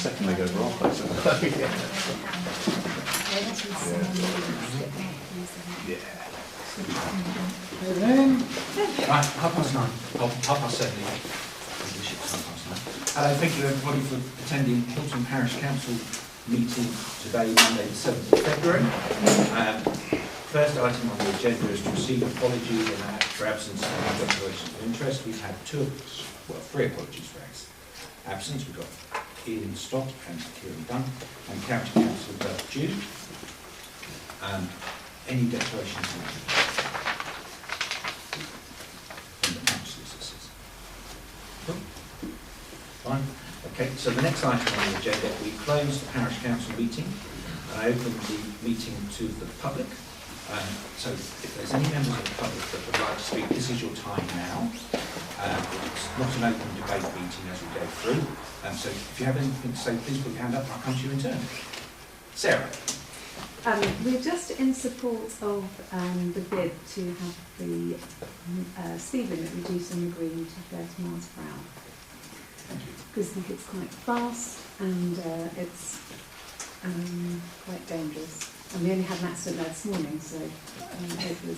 second they go for our place. Right, 7:30. Thank you everybody for attending Hilton Parish Council Meeting today, Monday the 7th of February. First item on the agenda is to receive apologies and act for absence and declarations of interest. We've had three apologies for absence. We've got Ian Stott and Kieran Dunn and County Councillor Beth Jude. Any declarations of interest? From the councillors, this is. Fine. Okay, so the next item on the agenda, we close the Parish Council meeting and I open the meeting to the public. So if there's any members of the public that would like to speak, this is your time now. It's not an open debate meeting as we go through. So if you have anything to say, please put your hand up and I'll come to you in turn. Sarah. We're just in support of the bid to have the speed limit reduced on the green to 30 miles per hour. Because I think it's quite fast and it's quite dangerous. And we only had an accident there this morning, so it was...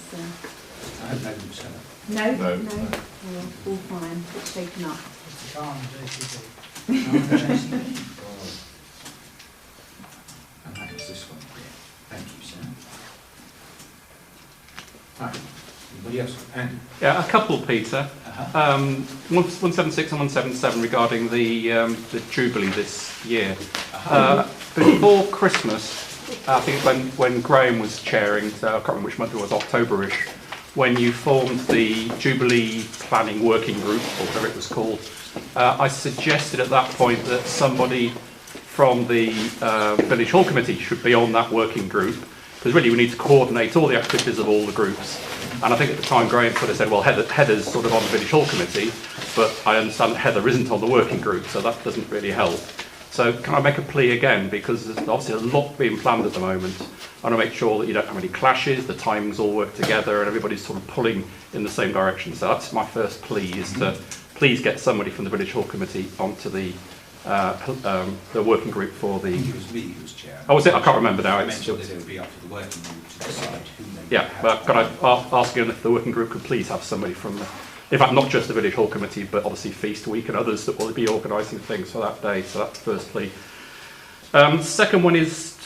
I hope nobody was hurt. No. We're all fine. It's shaken up. It's a calm JCB. And that is this one here. Thank you, Sam. Right. Anybody else? Andy? Yeah, a couple, Peter. 176 and 177 regarding the Jubilee this year. Before Christmas, I think when Graham was chairing, so I can't remember which month it was, October-ish, when you formed the Jubilee Planning Working Group, or whatever it was called, I suggested at that point that somebody from the Village Hall Committee should be on that working group, because really we need to coordinate all the activities of all the groups. And I think at the time Graham sort of said, well, Heather's sort of on the Village Hall Committee, but I understand that Heather isn't on the working group, so that doesn't really help. So can I make a plea again, because there's obviously a lot being planned at the moment. I want to make sure that you don't have any clashes, the timings all work together, and everybody's sort of pulling in the same direction. So that's my first plea, is to please get somebody from the Village Hall Committee onto the working group for the... I think it was me who was chair. Oh, was it? I can't remember now. I mentioned that it would be up to the working group to decide who they... Yeah, but can I ask again if the working group could please have somebody from the... In fact, not just the Village Hall Committee, but obviously Feast Week and others that will be organising things for that day. So that's the first plea. Second one is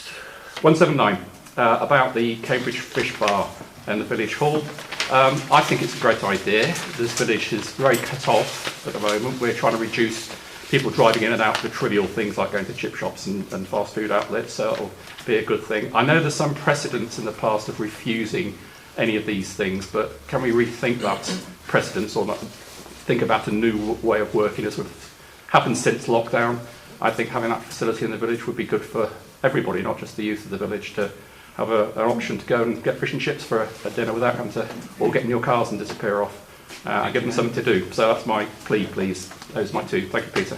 179, about the Cambridge Fish Bar and the Village Hall. I think it's a great idea. This village is very cut off at the moment. We're trying to reduce people driving in and out for trivial things like going to chip shops and fast food outlets, so it'll be a good thing. I know there's some precedents in the past of refusing any of these things, but can we rethink that precedence, or not think about a new way of working as sort of happened since lockdown? I think having that facility in the village would be good for everybody, not just the youth of the village, to have an option to go and get fish and chips for a dinner without having to all get in your cars and disappear off. And give them something to do. So that's my plea, please. Those are my two. Thank you, Peter.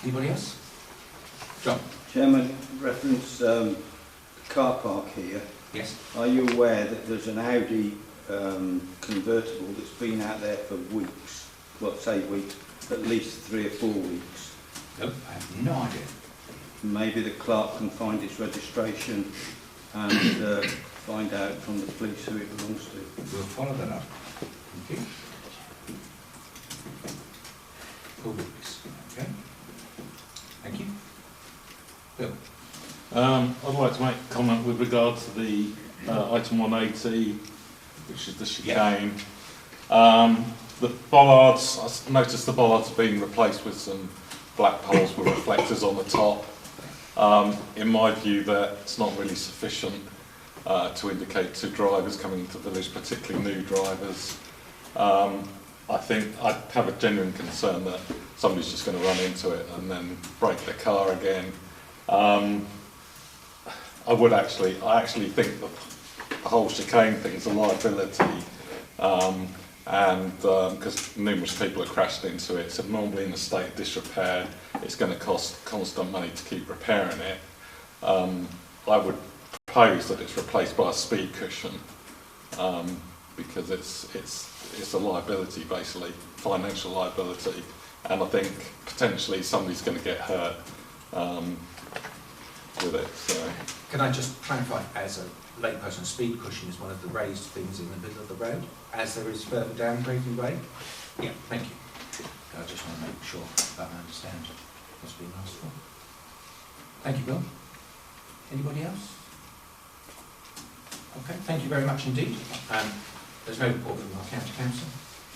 Anybody else? John? Chairman, reference car park here. Yes. Are you aware that there's an Audi convertible that's been out there for weeks? Well, say weeks, at least 3 or 4 weeks. Nope, I have no idea. Maybe the clerk can find its registration and find out from the police who it belongs to. We'll follow that up. Thank you. Cool. Okay. Thank you. Bill. I'd like to make a comment with regard to the item 180, which is the chicane. The bollards, I noticed the bollards are being replaced with some black poles with reflectors on the top. In my view, that's not really sufficient to indicate to drivers coming into the village, particularly new drivers. I think I'd have a genuine concern that somebody's just going to run into it and then break their car again. I actually think the whole chicane thing is a liability, and because numerous people have crashed into it, so normally in a state of disrepair, it's going to cost constant money to keep repairing it. I would propose that it's replaced by a speed cushion, because it's a liability, basically, financial liability, and I think potentially somebody's going to get hurt with it. So Can I just clarify, as a layperson, speed cushion is one of the raised things in the middle of the road, as there is further down Gravely Way? Yeah, thank you. I just want to make sure that I understand what's being asked for. Thank you, Bill. Anybody else? Okay, thank you very much indeed. There's no report from our county council.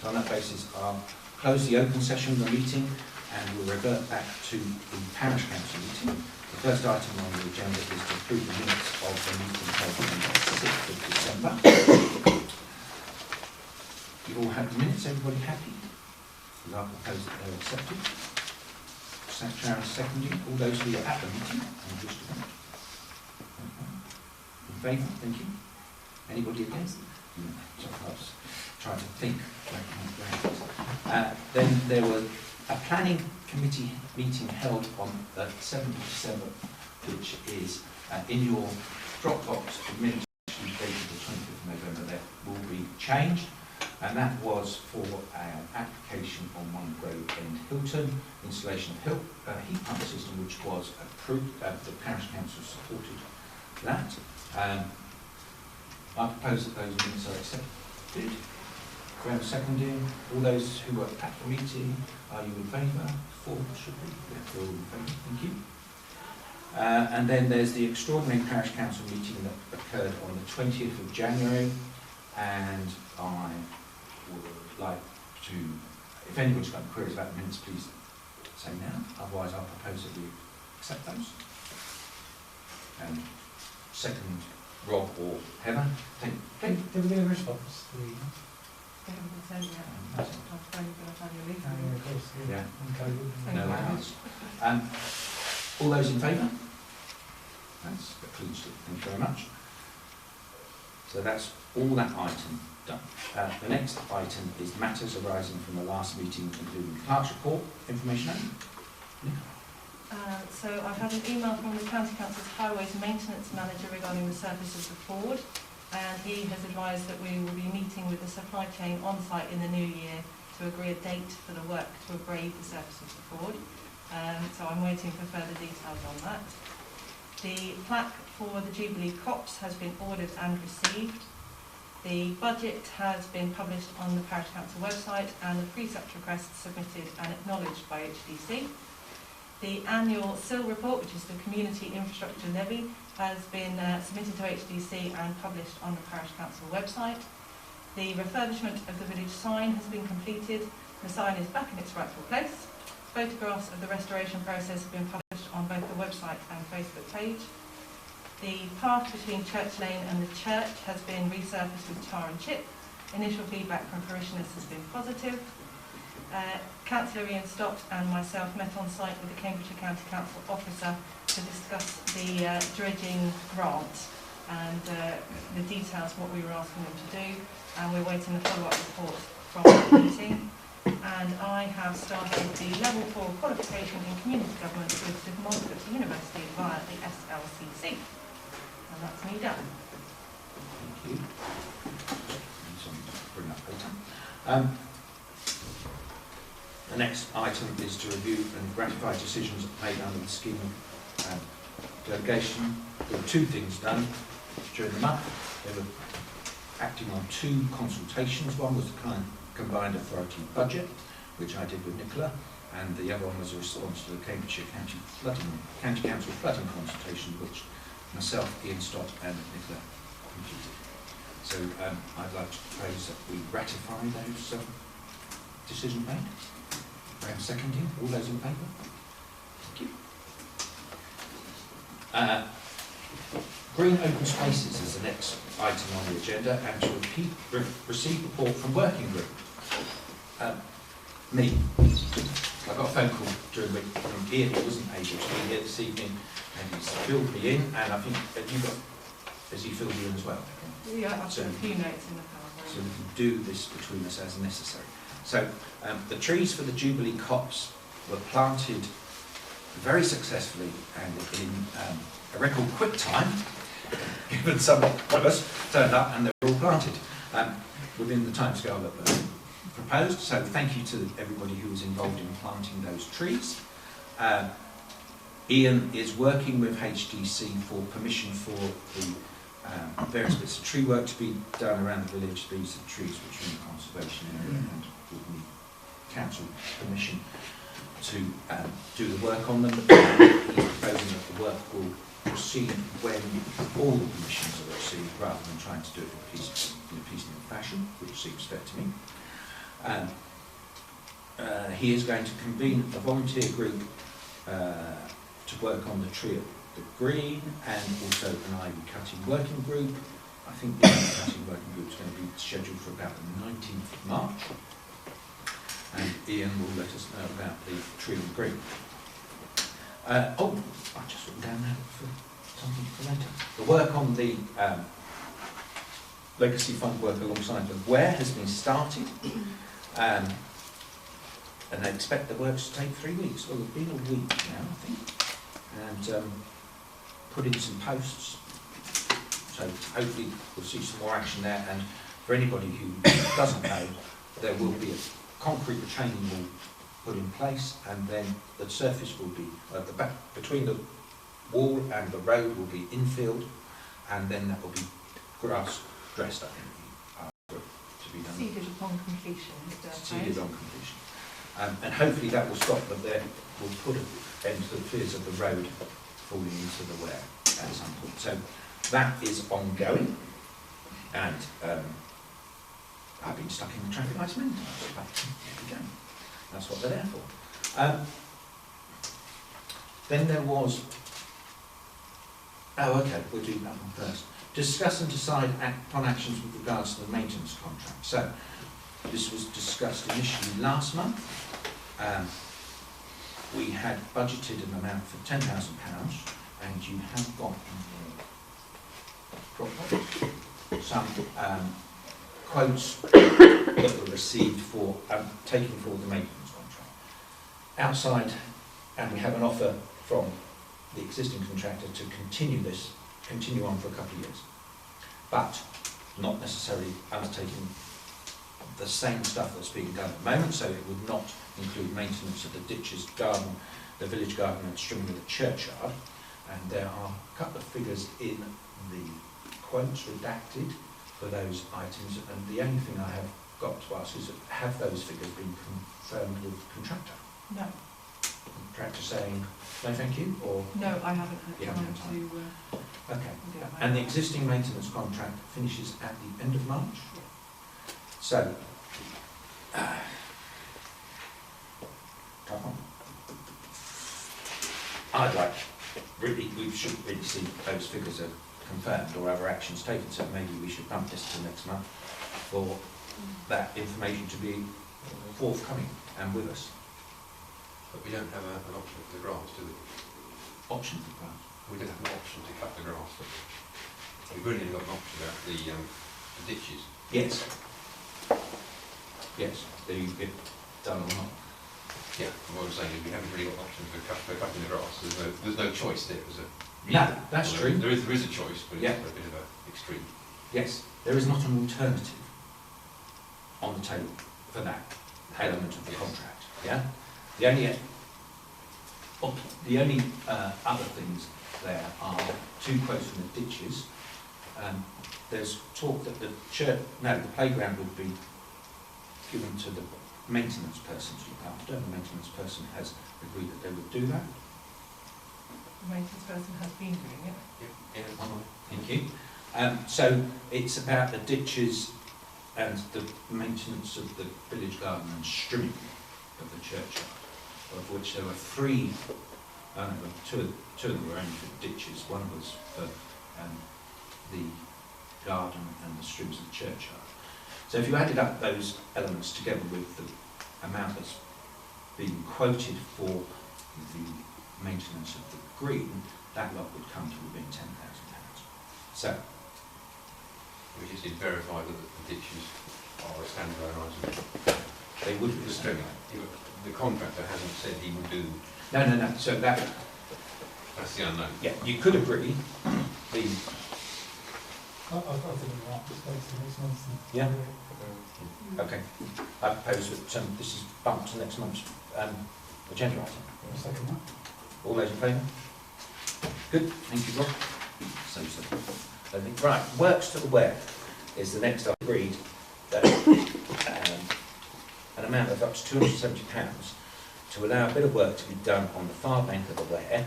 So on that basis, I'll close the open session of the meeting and we'll revert back to the parish council meeting. The first item on the agenda is to approve the minutes of the meeting held on the 6th of December. You've all had the minutes, everybody happy? I'll propose that they're accepted. Sharon seconding. All those who are at the meeting and wish to vote. In favour? Thank you. Anybody against? No. So I was trying to think. Then there was a planning committee meeting held on the 7th of December, which is in your Dropbox minutes dated the 20th of November. That will be changed, and that was for an application on One Grove End, Hilton, installation of heat pump system, which was approved. The parish council supported that. I propose that those minutes are accepted. We have a seconding. All those who were at the meeting, are you in favour? 4 should be. Yeah, 4 in favour. Thank you. And then there's the Extraordinary Parish Council Meeting that occurred on the 20th of January, and I would like to, if anybody's got queries about the minutes, please say now. Otherwise, I'll propose that we accept those. And second, Rob or Heather. Did we get a response to the email? They haven't been sent yet. I've phoned them about your leave. Of course, Yeah. And COVID. No one else. All those in favour? That's concludes it. Thank you very much. So that's all that item done. The next item is matters arising from the last meeting, including the Clerk's report, information only. So I've had an email from the County Council's Highways Maintenance Manager regarding the surface of the Ford, and he has advised that we will be meeting with the supply chain on site in the new year to agree a date for the work to abrade the surface of the Ford. So I'm waiting for further details on that. The plaque for the Jubilee Copse has been ordered and received. The budget has been published on the Parish Council website and the precept request submitted and acknowledged by HDC. The annual SIL report, which is the Community Infrastructure Levy, has been submitted to HDC and published on the Parish Council website. The refurbishment of the village sign has been completed. The sign is back in its rightful place. Photographs of the restoration process have been published on both the website and Facebook page. The path between Church Lane and the church has been resurfaced with tar and chip. Initial feedback from parishioners has been positive. Councillor Ian Stott and myself met on site with the Cambridgeshire County Council officer to discuss the dredging grant and the details of what we were asking them to do, and we're waiting a follow-up report from the meeting. And I have started the Level 4 qualification in community government with the Montfort University via the SLCC. And that's me done. Thank you. Something to bring up later. The next item is to review and ratify decisions made under the scheme of delegation. There were 2 things done during the month. They were acting on 2 consultations. One was the combined authority budget, which I did with Nicola, and the other one was a response to the Cambridgeshire County Council flooding consultation, which myself, Ian Stott and Nicola completed. So I'd like to propose that we ratify those decisions made. I am seconding. All those in favour? Thank you. Green open spaces is the next item on the agenda, and to receive report from working group. Me. I got a phone call during the week from Ian, who wasn't able to be here this evening, and he's filled me in, and I think that has he filled you in as well? Yeah, I've got a few notes in the PowerPoint. So we can do this between us as necessary. So the trees for the Jubilee Copse were planted very successfully and in a record quick time, given some of us turned up and they were all planted within the timescale that was proposed. So thank you to everybody who was involved in planting those trees. Ian is working with HDC for permission for the various bits of tree work to be done around the village. These are trees which are in the conservation area and would need council permission to do the work on them. He's proposing that the work will proceed when all the permissions are received, rather than trying to do it in a piecemeal fashion, which seems fair to me. He is going to convene a volunteer group to work on the tree at the green, and also an ivy cutting working group. I think the ivy cutting working group is going to be scheduled for about the 19th of March. And Ian will let us know about the tree and green. I've just written down that for something for later. The work on the legacy fund work alongside the WARE has been started, and they expect the works to take 3 weeks. Well, it's been a week now, I think, and put in some posts. So hopefully we'll see some more action there. And for anybody who doesn't know, there will be a concrete retaining wall put in place, and then the surface will be the back between the wall and the road will be infilled, and then that will be grass dressed, I think, to be done. Seeded upon completion. Seeded on completion, and hopefully that will stop them there. Will put an end to the fears of the road falling into the wear at some point. So that is ongoing, and I've been stuck in the traffic lights many times, but there we go. That's what they're there for. Then there was, we'll do that one first. Discuss and decide upon actions with regards to the maintenance contract. So, this was discussed initially last month. We had budgeted an amount for £10,000, and you have got some quotes that were received for taking forward the maintenance contract. Outside, and we have an offer from the existing contractor to continue on for a couple of years, but not necessarily undertaking the same stuff that's being done at the moment, so it would not include maintenance of the ditches, garden, the village garden and trimming of the churchyard. And there are a couple of figures in the quotes redacted for those items, and the only thing I have got to ask is, have those figures been confirmed with the contractor? No. Contractor saying no thank you, or? No, I haven't had Yeah, time no to okay. do that. And the existing maintenance contract finishes at the end of March? So, tough one. I'd like, really, we should really see those figures are confirmed or other actions taken, so maybe we should bump this to next month for that information to be forthcoming and with us. But we don't have an option for the grass, do we? Option for grass? We don't have an option to cut the grass. We've really only got an option about the ditches. Yes. Yes, they've been done or not. Yeah, what I'm saying is we haven't really got an option for cutting the grass. There's no choice there. No, that's true. There is a choice, but Yeah. it's a bit of an extreme. Yes, there is not an alternative on the table for that element of the contract. Yeah. The only other things there are 2 quotes from the ditches. There's talk that the playground would be given to the maintenance person to look after. The maintenance person has agreed that they would do that. The maintenance person has been doing it. Yeah. Thank you. So it's about the ditches and the maintenance of the village garden and strimming of the churchyard, of which there were 3, two of them were only for ditches, one was for the garden and the strims of the churchyard. So if you added up those elements together with the amount that's being quoted for the maintenance of the green, that lot would come to within £10,000. So We just need to verify that the ditches are a standalone item. they would be. The contractor hasn't said he will do. No. So That's the unknown. yeah, you could agree. The I've got to think about this next month. Yeah. Okay. I propose that this is bumped to next month's agenda item. Second one. All those in favour? Good, thank you, Rob. Right, works to the where is the next. I agreed that an amount of up to £270 to allow a bit of work to be done on the far bank of the Ware,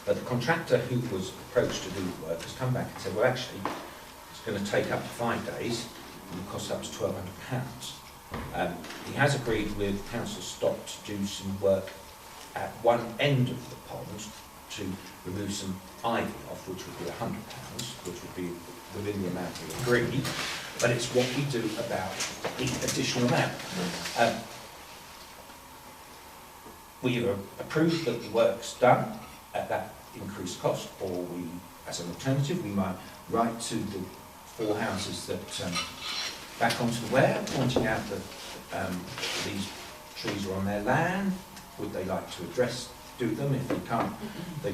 but the contractor who was approached to do the work has come back and said, well, actually, it's going to take up to 5 days and will cost up to £1,200. He has agreed with Council Stock to do some work at one end of the pond to remove some ivy off, which would be £100, which would be within the amount we agreed, but it's what we do about the additional amount. We either approve that the work's done at that increased cost, or we, as an alternative, we might write to the 4 houses that back onto the Ware, pointing out that these trees are on their land. Would they like to do them? If they can't, they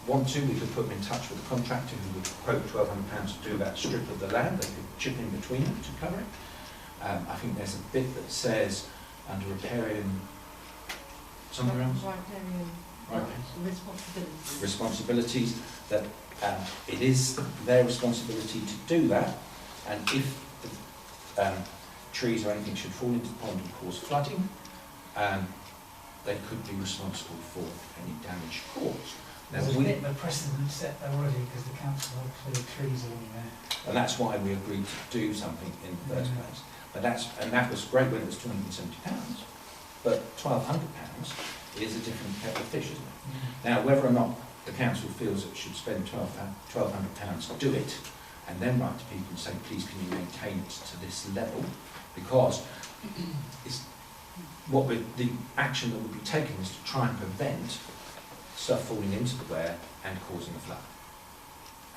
want to, we could put them in touch with the contractor who would quote £1,200 to do that strip of the land. They could chip in between them to cover it. I think there's a bit that says under riparian somewhere else. Responsibilities that it is their responsibility to do that, and if the trees or anything should fall into the pond and cause flooding, they could be responsible for any damage caused. Now, There's a bit of a precedent set there already because the council have cleared trees along there. and that's why we agreed to do something in the first place. But that was great when it was £270, but £1,200 is a different kettle of fish, isn't it? Now, whether or not the council feels it should spend £1,200 to do it, and then write to people and say, please can you maintain it to this level, because it's the action that would be taken is to try and prevent stuff falling into the Ware and causing a flood.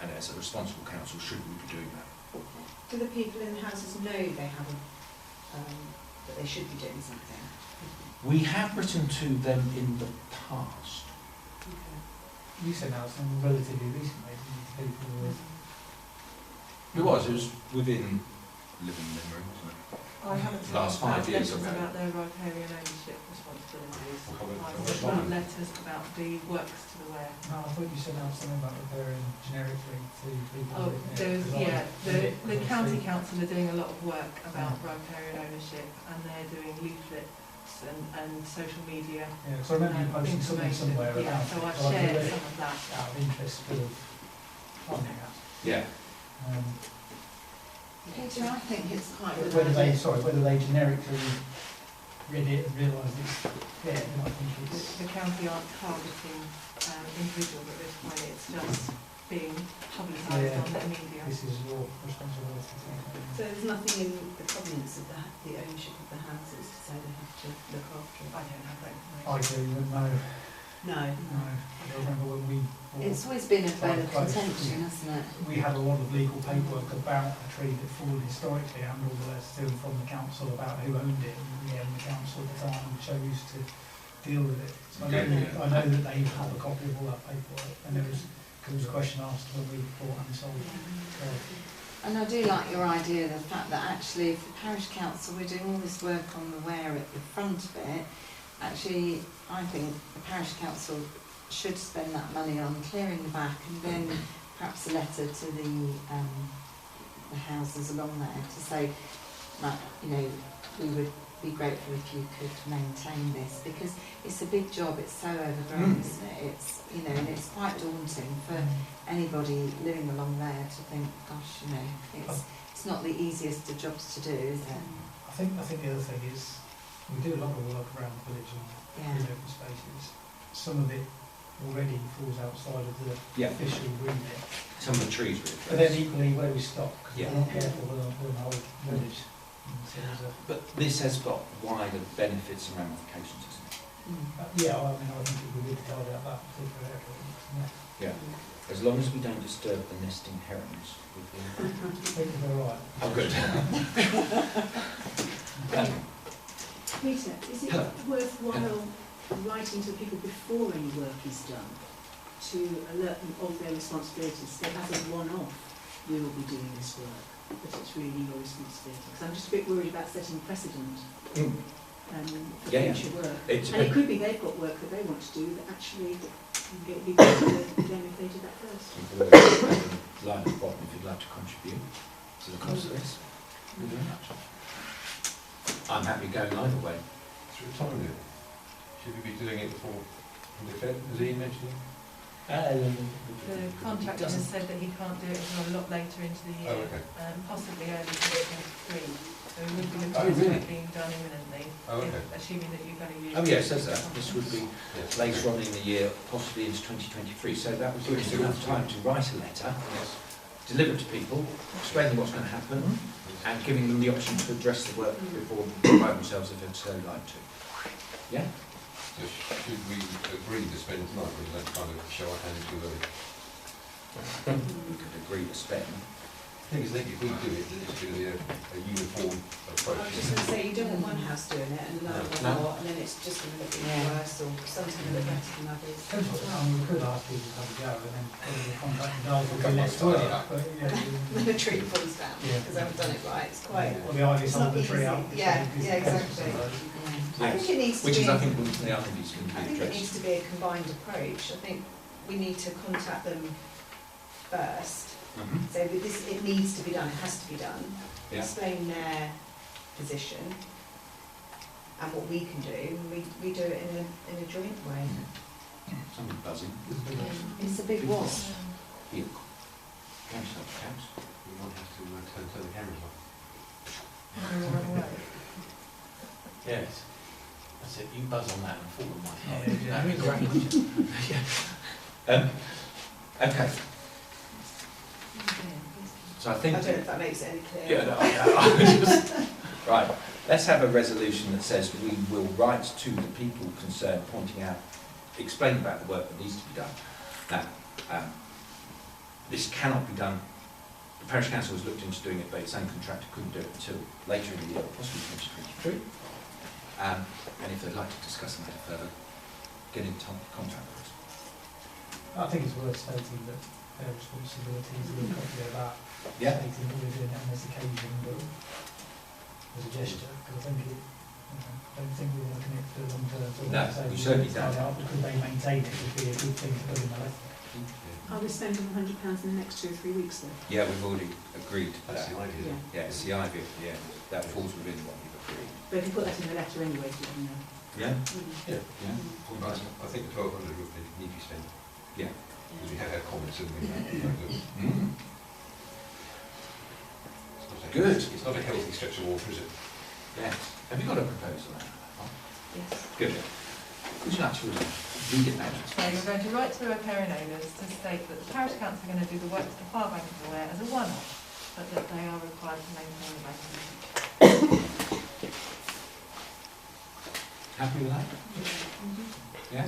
And as a responsible council, should we be doing that? Do the people in the houses know they have that they should be doing something? We have written to them in the past. You said that was something relatively recently, didn't you? People with... It was within living memory, wasn't it? I haven't seen Last 5 years letters ago. about their riparian ownership responsibilities. Well, I've got letters about the works to the Ware. No, I thought you said that was something about repairing generically to people. Oh, living there's, there. the county council are doing a lot of work about riparian ownership, and they're doing leaflets and social media. Yeah, because I remember you posting something information. somewhere Yeah, about so it. I've I shared read it some of that. out of interest, sort of finding that. Yeah. Peter, I think it's quite a good Whether they, idea. whether they generically read it and realised it's there, then I think it's... The county aren't targeting individuals at this point, it's just being publicised on their media. This is your responsibility. So there's nothing in the covenants of the ownership of the houses to say they have to look after it? I don't have that information. I do, but no, No. I remember when we... It's always been a bone of Quite close. contention, hasn't it? We had a lot of legal paperwork about a tree that fallen historically and all the letters to and from the council about who owned it, and the council at the time chose to deal with it. So I know that they have a copy of all that paperwork, and there was a question asked when we bought and sold it. And I do like your idea of the fact that actually if the parish council were doing all this work on the Ware at the front of it, actually I think the parish council should spend that money on clearing the back, and then perhaps a letter to the houses along there to say, like, you know, we would be grateful if you could maintain this, because it's a big job, it's so overgrown, isn't it? It's, you know, and it's quite daunting for anybody living along there to think, gosh, you know, it's not the easiest of jobs to do, is it? I think the other thing is we do a lot of work around the village and in open spaces. Some of it already falls outside of the official remit. Some of the trees were But then equally where we stop, because Yeah. we're not careful with the whole village. So there's But this has got wider benefits and ramifications, hasn't it? yeah, I mean, I think it would be good to guide out that particular area. Yeah. As long as we don't disturb the nesting herons. I think they're right. Oh, good. Peter, is it worthwhile writing to people before any work is done to alert them of their responsibilities, that as a one-off we will be doing this work, but it's really your responsibility? Because I'm just a bit worried about setting precedent. for Yeah, yeah. future work. It's And it could be they've got work that they want to do that actually it would be better for them if they did that first. line at the bottom if you'd like to contribute to the cost of this. Thank you very much. I'm happy going either way. Through time, then. Should we be doing it before the Fed, as Ian mentioned? The contractor has said that he can't do it until a lot later into the year, Oh, okay. possibly early 2023. So we would be looking Oh, at really? it being done imminently, Oh, okay. assuming that you're going to use. Oh yeah, it says that. This would be Yes. later on in the year, possibly into 2023. So that would give us enough time to write a letter, Yes. deliver it to people, explain what's going to happen, and giving them the option to address the work before they by themselves if they'd so like to. Yeah? So should we agree to spend tonight, or does that kind of show our hand too early? We could agree to spend. The thing is, I think if we do it, then it's going to be a uniform I approach. was just going to say, you don't want one house doing it and another one No. not, and then it's just going to look even Yeah. worse, or something a bit better than others. We could ask people to have a go and then probably the contracting guys will do less work, but When the tree falls down, Yeah. because I haven't done it right, it's quite... well, the idea is It's not hold the tree easy. up. Yeah, exactly. I think it needs to Which be... is, I think, one of the other things going to I be think it needs addressed. to be a combined approach. I think we need to contact them first. Mhm. So that this, it needs to be done, it has to be done. Yeah. Explain their position and what we can do. And we do it in a joint way. Somebody buzzing. It's a big wasp. Yeah. Cambs. We might have to turn the cameras off. Yes. That's it. You buzz on that and fall on my Yeah, head. yeah. I mean, great. Okay. So I I think... don't know if that makes it any clearer. Yeah, no, I just, right, let's have a resolution that says we will write to the people concerned, pointing out, explaining about the work that needs to be done. Now, this cannot be done, the parish council has looked into doing it, but its own contractor couldn't do it until later in the year, possibly 2023. And if they'd like to discuss the matter further, get in contact with us. I think it's worth stating that their responsibilities are probably about Yeah. stating what we're doing on this occasion, but as a gesture, because I think it, I don't think we want to commit to the long term. So No, so we certainly start don't. out, but could they maintain it would be a good thing to put in the letter. Are we spending £100 in the next 2 or 3 weeks though? Yeah, we've already agreed to That's that. the idea. Yeah. Yeah, it's the idea, yeah, that falls within what we've agreed. But if you put that in the letter anyway, so you know. Yeah? Yeah. Yeah. Right. I think the 1,200 would need to be spent. Yeah. Because we have had comments, haven't we? Mm. Good. It's not a healthy stretch of water, is it? Yeah. Have you got a proposal? Yes. Good. Would you like to read it out? So we're going to write to the riparian owners to state that the parish council are going to do the work to the far bank of the Wear as a one-off, but that they are required to maintain the bank. Happy with that? Yeah?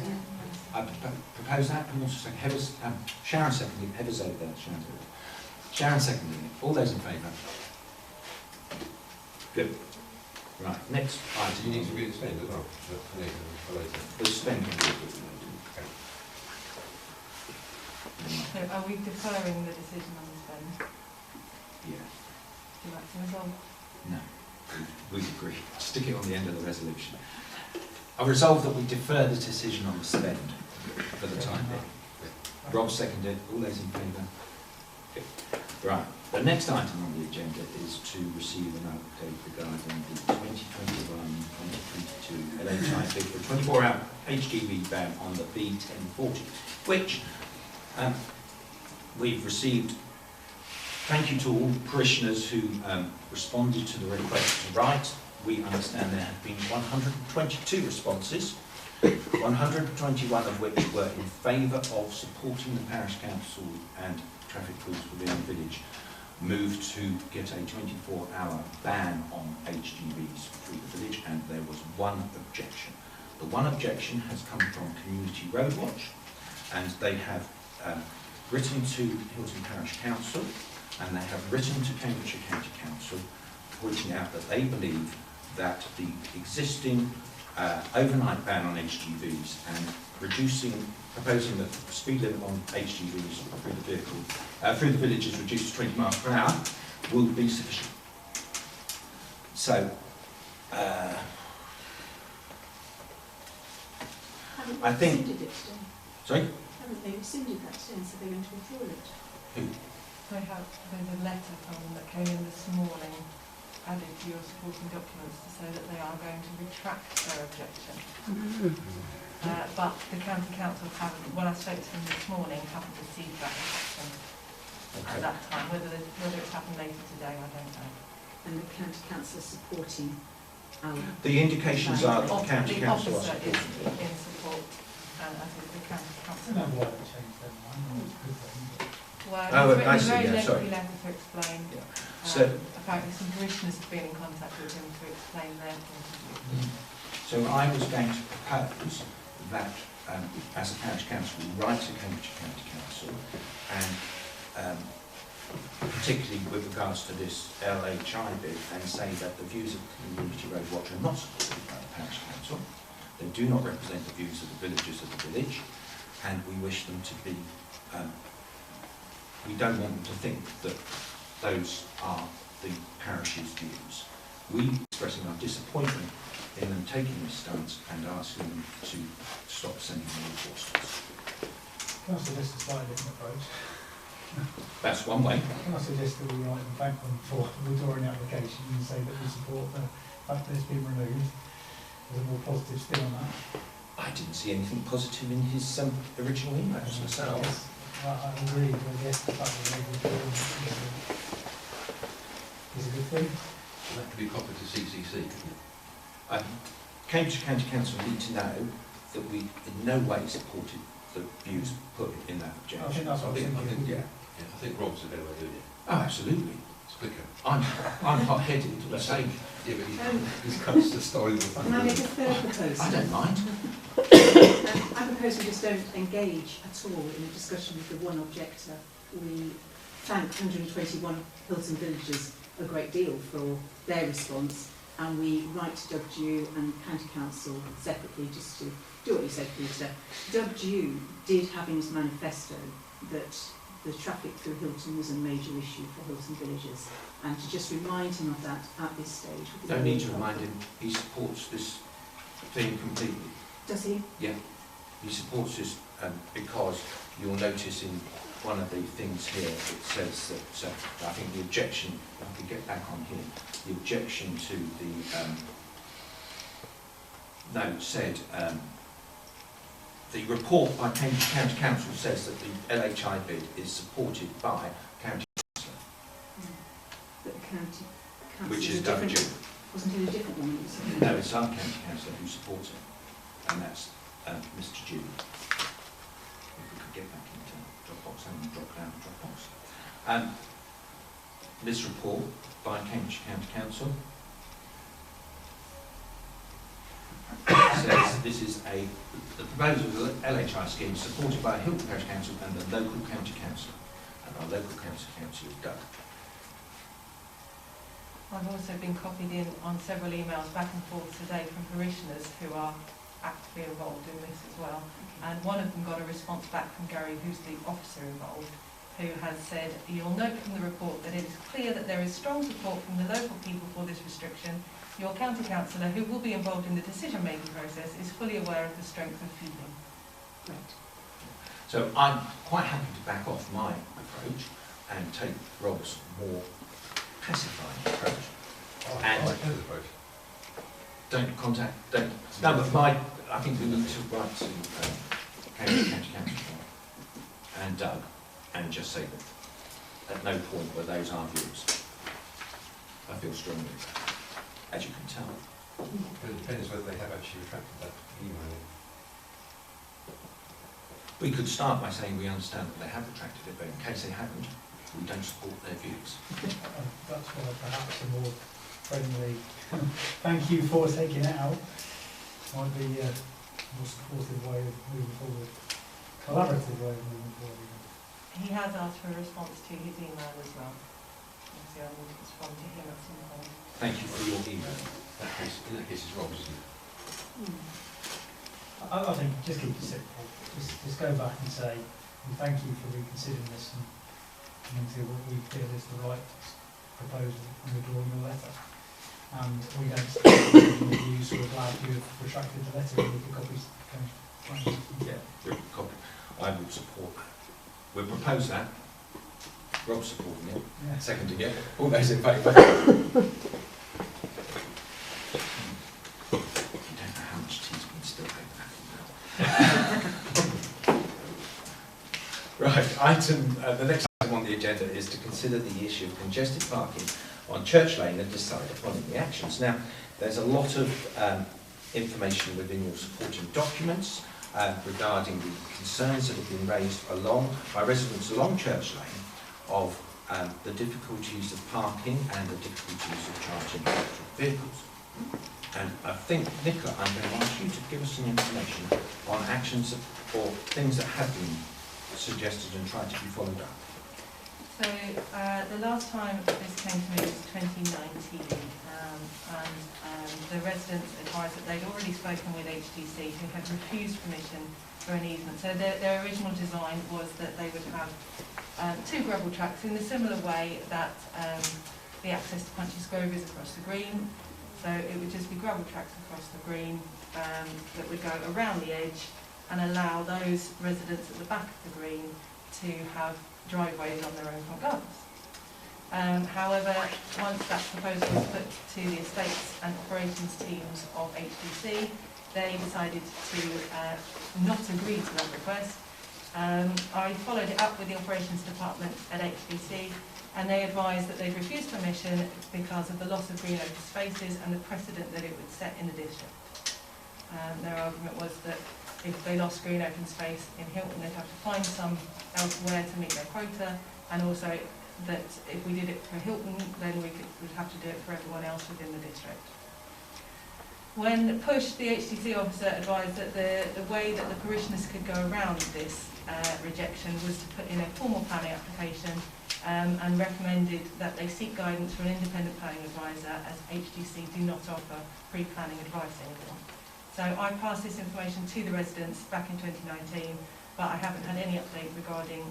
I propose that, and also second, Heather's, Sharon seconding, Heather's over there, Sharon's over there. Sharon seconding it. All those in favour? Good. Right, next Do item. you need to read the spend as well? For later. The spending. So are we deferring the decision on the spend? Yeah, Do you like to resolve? no, we agree. Stick it on the end of the resolution. I resolve that we defer the decision on the spend for the time being. Rob seconded, all those in favour? Good. Right, the next item on the agenda is to receive an update regarding the 2021-2022 LHI bid for 24-hour HGV van on the B1040, which we've received. Thank you to all parishioners who responded to the request to write. We understand there have been 122 responses, 121 of which were in favour of supporting the parish council and traffic police within the village move to get a 24-hour ban on HGVs through the village, and there was one objection. The one objection has come from Community Road Watch, and they have written to Hilton Parish Council, and they have written to Cambridgeshire County Council, pointing out that they believe that the existing overnight ban on HGVs and proposing that the speed limit on HGVs through the village is reduced to 20 miles per hour will be sufficient. So I think- Rescinded it today. Sorry? Haven't they rescinded that today, so they're going to withdraw it? There's a letter from them that came in this morning, added to your supporting documents to say that they are going to retract their objection. But the county council haven't, when I spoke to them this morning, haven't received that objection at that time. Whether it's happened later today, I don't know. And the county council is supporting our... The indications are that the county The council are officer is supporting it. in support, and as is the county I council. don't know why they changed their mind, it's a good thing. Well, Oh, he's I written a see, very yeah, lengthy sorry. letter to explain. Yeah. Um, So- apparently some parishioners have been in contact with him to explain their point of view. So I was going to propose that, as a parish council, we write to Cambridge County Council and particularly with regards to this LHI bid, and say that the views of the Community Road Watch are not supported by the parish council. They do not represent the views of the villagers of the village, and we wish them to be, we don't want them to think that those are the parish's views. We expressing our disappointment in them taking this stance and asking them to stop sending more reports to us. Can I suggest a slightly different approach? That's one way. Can I suggest that we write and thank them for withdrawing the application and say that we support the fact that it's been removed? There's a more positive spin on that. I didn't see anything positive in his original emails myself. Yes, I agree, but I guess the fact that they've withdrawn is a good thing. That could be copied to CCC, couldn't it? Cambridge County Council need to know that we in no way supported the views put in that objection. I think that's what I was thinking. Yeah. Yeah, I think Rob's a better way of doing it. Oh, absolutely. It's quicker. I'm hot-headed to the same. Yeah, but he's comes to story with Can I make a third proposal? I don't mind. I propose we just don't engage at all in a discussion with the one objector. We thank 121 Hilton villagers a great deal for their response, and we write to Doug Dew and County Council separately just to do what you said, Peter. Doug Dew did have in his manifesto that the traffic through Hilton was a major issue for Hilton villagers, and to just remind him of that at this stage. would be Don't really need to helpful. remind him. He supports this thing completely. Does he? Yeah. He supports this because you'll notice in one of the things here it says that I think the objection, if I could get back on here, the objection to the note said the report by Cambridge County Council says that the LHI bid is supported by County Council, But the county council which was is a Doug different- Dew. Wasn't it a different one? It was- No, it's our county councillor who supports it, and that's Mr. Dew. If we could get back into Dropbox and drop down Dropbox. This report by Cambridge County Council says this is the proposal of the LHI scheme supported by Hilton Parish Council and the local county council, and our local county council is Doug. I've also been copied in on several emails back and forth today from parishioners who are actively involved in this as well. And one of them got a response back from Gary, who's the officer involved, who has said, "You'll note from the report that it is clear that there is strong support from the local people for this restriction. Your county councillor, who will be involved in the decision-making process, is fully aware of the strength of feeling." Great. So I'm quite happy to back off my approach and take Rob's more pacifying approach. I like his approach. No, but I think we need to write to Cambridge County Council and Doug and just say that at no point were those our views. I feel strongly, as you can tell. But it depends whether they have actually retracted that email. We could start by saying we understand that they have retracted it, but in case they haven't, we don't support their views. That's why perhaps a more friendly thank you for taking it out might be a more supportive way of moving forward, collaborative way of moving forward. He has asked for a response to his email as well. Obviously, I will respond to him at some point. Thank you for your email. In that case, it's Rob's, isn't it? I think just keep it simple. Just go back and say, we thank you for reconsidering this and coming to what we feel is the right proposal and withdrawing your letter. And we don't support the views, so we're glad you have retracted the letter and we can copy Yeah, I would support that. We'll propose that. Rob's supporting it. Yeah. Seconding it. All those in favour? You don't know how much tea's been spilled over that now. Right, the next item on the agenda is to consider the issue of congested parking on Church Lane and decide upon the actions. Now, there's a lot of information within your supporting documents regarding the concerns that have been raised by residents along Church Lane of the difficulties of parking and the difficulties of charging electric vehicles. And I think, Nicola, I'm going to ask you to give us some information on actions or things that have been suggested and tried to be followed up. So the last time this came to me was 2019, and the residents advised that they'd already spoken with HDC, who had refused permission for an easement. So their original design was that they would have 2 gravel tracks in the similar way that the access to Punchy's Grove is across the green. So it would just be gravel tracks across the green that would go around the edge and allow those residents at the back of the green to have driveways on their own front gardens. However, once that proposal was put to the estates and operations teams of HDC, they decided to not agree to that request. I followed it up with the operations department at HDC, and they advised that they'd refused permission because of the loss of green open spaces and the precedent that it would set in the district. Their argument was that if they lost green open space in Hilton, they'd have to find some elsewhere to meet their quota, and also that if we did it for Hilton, then we'd have to do it for everyone else within the district. When pushed, the HDC officer advised that the way that the parishioners could go around this rejection was to put in a formal planning application, and recommended that they seek guidance from an independent planning advisor, as HDC do not offer pre-planning advice anymore. So I passed this information to the residents back in 2019, but I haven't had any update regarding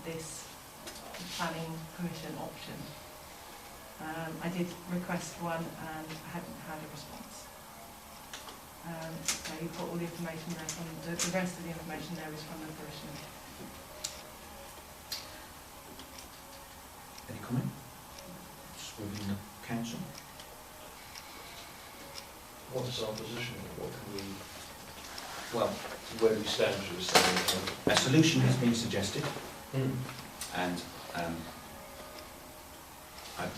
this planning permission option. I did request one and I hadn't had a response. So you've got all the information there from the rest of the information there is from the parishioners. Any comment? Just within the council? What is our position? What can we, Well, where do we stand, should we say? a solution has been suggested, and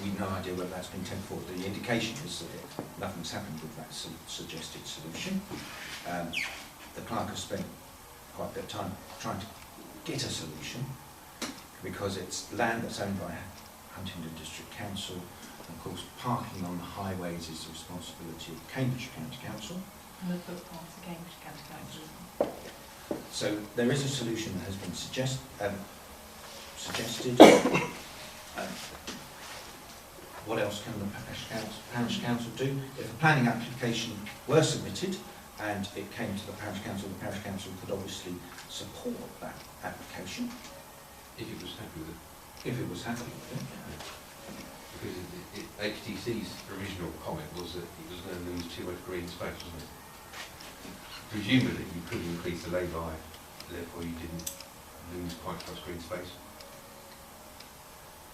we've no idea whether that's been taken forward. The indication is that nothing's happened with that suggested solution. The clerk has spent quite a bit of time trying to get a solution, because it's land that's owned by Huntingdon District Council. Of course, parking on the highways is the responsibility of Cambridge County Council. And the footpaths of Cambridge County Council. So there is a solution that has been suggested. What else can the parish council do? If a planning application were submitted and it came to the parish council could obviously support that application. If it was happy with it. If it was happy with it. Because HTC's original comment was that it was going to lose too much green space, wasn't it? Presumably you could increase the lay-by, therefore you didn't lose quite so much green space.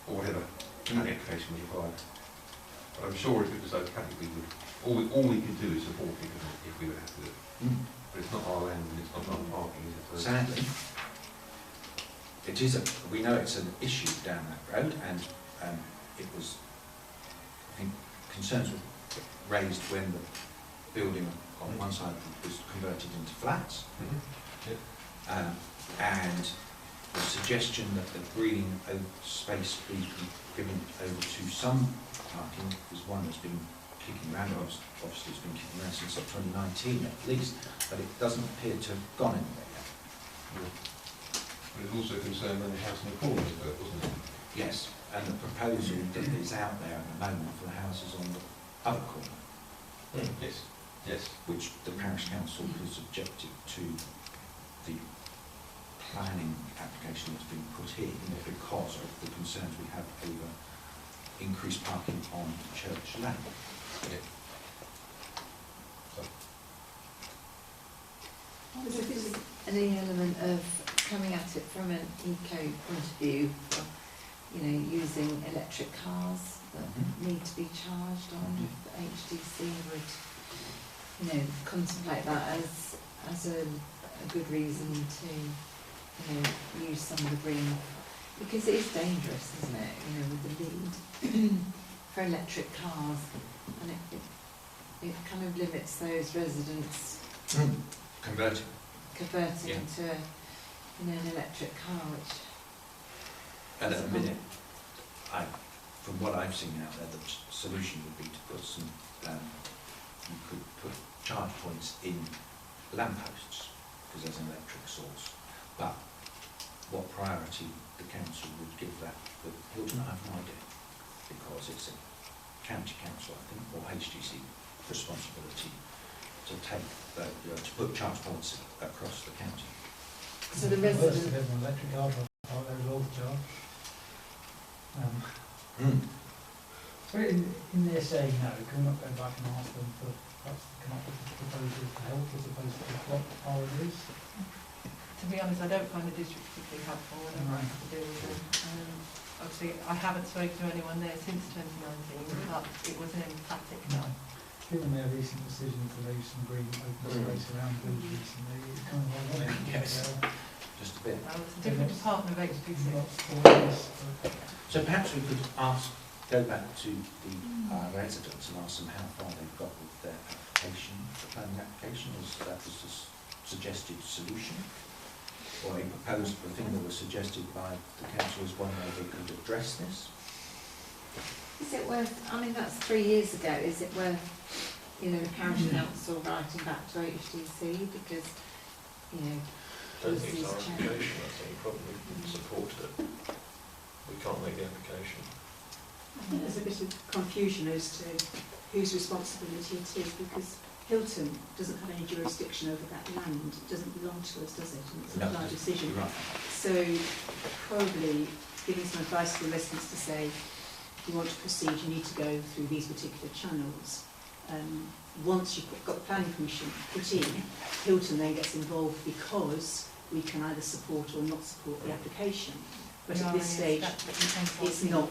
Or whatever planning application was required. But I'm sure if it was okay, we would, all we could do is support it if we were happy with it. But it's not our land and it's not our parking, is it? So Sadly, it is we know it's an issue down that road, and it was, I think, concerns were raised when the building on one side was converted into flats. And the suggestion that the green space be given over to some parking is one that's been kicking around. Obviously it's been kicking around since 2019 at least, but it doesn't appear to have gone anywhere yet. But it was also concerned when the house in the corner was built, wasn't it? Yes, and the proposal that is out there at the moment for the houses on the other corner, Yes. Yes. which the parish council has objected to the planning application that's been put in because of the concerns we have over increased parking on Church Lane. There's a any element of coming at it from an eco point of view, you know, using electric cars that need to be charged. I wonder if the HDC would, you know, contemplate that as a good reason to, you know, use some of the green, because it is dangerous, isn't it, you know, with the lead for electric cars, and it kind of limits those residents Converting. converting Yeah. into, you know, an electric car, which And at the minute, from what I've seen out there, the solution would be to put some, you could put charge points in lampposts, because there's an electric source. But what priority the council would give that with Hilton, I have no idea, because it's a county council, I think, or HDC responsibility to take, to put charge points across the county. so the Worst resident. of it, an electric car, there's all the charge. So in their saying no, can we not go back and ask them for perhaps to come up with a proposal to help as opposed to what our it is? To be honest, I don't find the district particularly helpful when I'm having to deal with them. Obviously, I haven't spoken to anyone there since 2019, but it was an emphatic no. Given their recent decision to leave some green open space around the village recently, it's kind of ironic. Yes. Just a bit. It's a different department of HPC. So perhaps we could go back to the residents and ask them how far they've got with their application, the planning application, as that was a suggested solution, or the thing that was suggested by the council was one way they could address this. Is it worth, I mean, that's 3 years ago, is it worth, you know, the parish council writing back to HDC because, you know, I don't think it's policies our change? application, I think probably support it. We can't make the application. I think there's a bit of confusion as to whose responsibility it is, because Hilton doesn't have any jurisdiction over that land. It doesn't belong to us, does it? And it's not our decision. Right. So probably giving some advice to the residents to say, if you want to proceed, you need to go through these particular channels. Once you've got the planning permission put in, Hilton then gets involved because we can either support or not support the application. But at this stage, it's not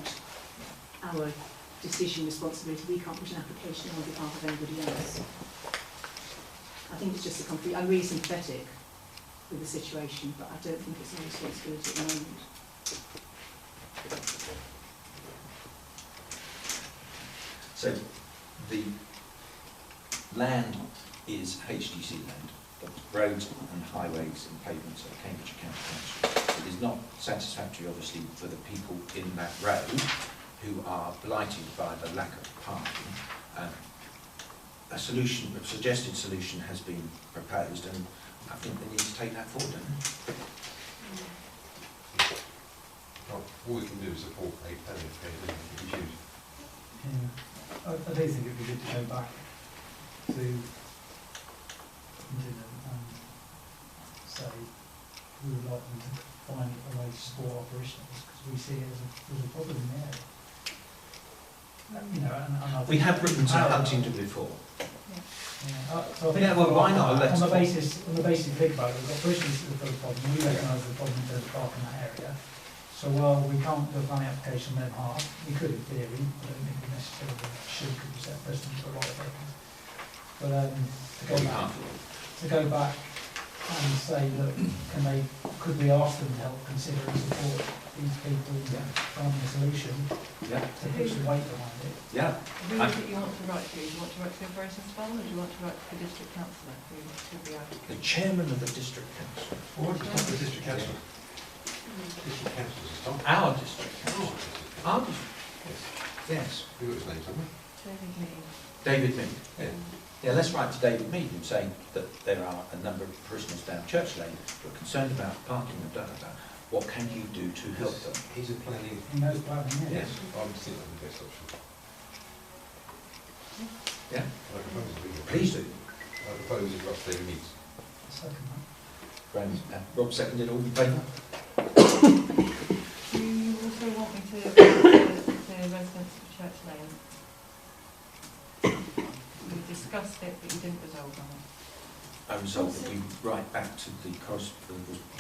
our decision responsibility. We can't put an application on behalf of anybody else. I think it's just a complete. I'm really sympathetic with the situation, but I don't think it's our responsibility at the moment. So the land is HDC land, but roads and highways and pavements are Cambridge County Council. It is not satisfactory, obviously, for the people in that road who are blighted by the lack of parking. A suggested solution has been proposed, and I think they need to take that forward. All we can do is support a planning application. Yeah. I do think it would be good to go back to say we would like them to find a way to support operations because we see it as a problem in the area. You know, and I We have written to parallel. Huntingdon before. Yeah. So I think Yeah, well, why not? on the basis you think about it, we've got parishioners that have got a problem. We recognise the problem in terms of parking in that area. So while we can't do a planning application on their behalf, we could in theory, I don't think we necessarily should, because we set precedent for a lot of things. But to go back and say, look, could we ask them to help consider and support these people in finding a solution Yeah. to put some weight behind it? Yeah. Who is it you want to write to? Do you want to write to the operations department, or do you want to write to the district councillor who should be out? The chairman of the district council. Or what is the district council? District council is a Our district council. Our district. Yes. Who got his name somewhere? David Mead. David Mead. Yeah. Yeah, let's write to David Mead and say that there are a number of parishioners down Church Lane who are concerned about parking and da-da-da. What can you do to help them? He's a planning. He knows planning, yeah. Yes, I would think that's the best option. Yeah? I propose we go. Please do. I propose it Ross David Meads. Second one. Rob seconded, all in favour? Do you also want me to the residents of Church Lane? We discussed it, but you didn't resolve on it. I resolve that we write back to the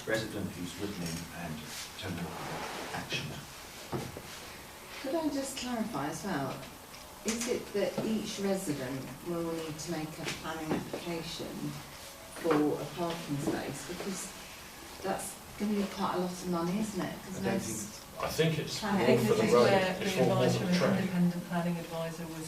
resident who's written in and tell them action. Could I just clarify as well? Is it that each resident will need to make a planning application for a parking space? Because that's going to be quite a lot of money, isn't it? I don't think I think it's I more think for this the is road, where it's the more advice for from the an track. independent planning advisor was,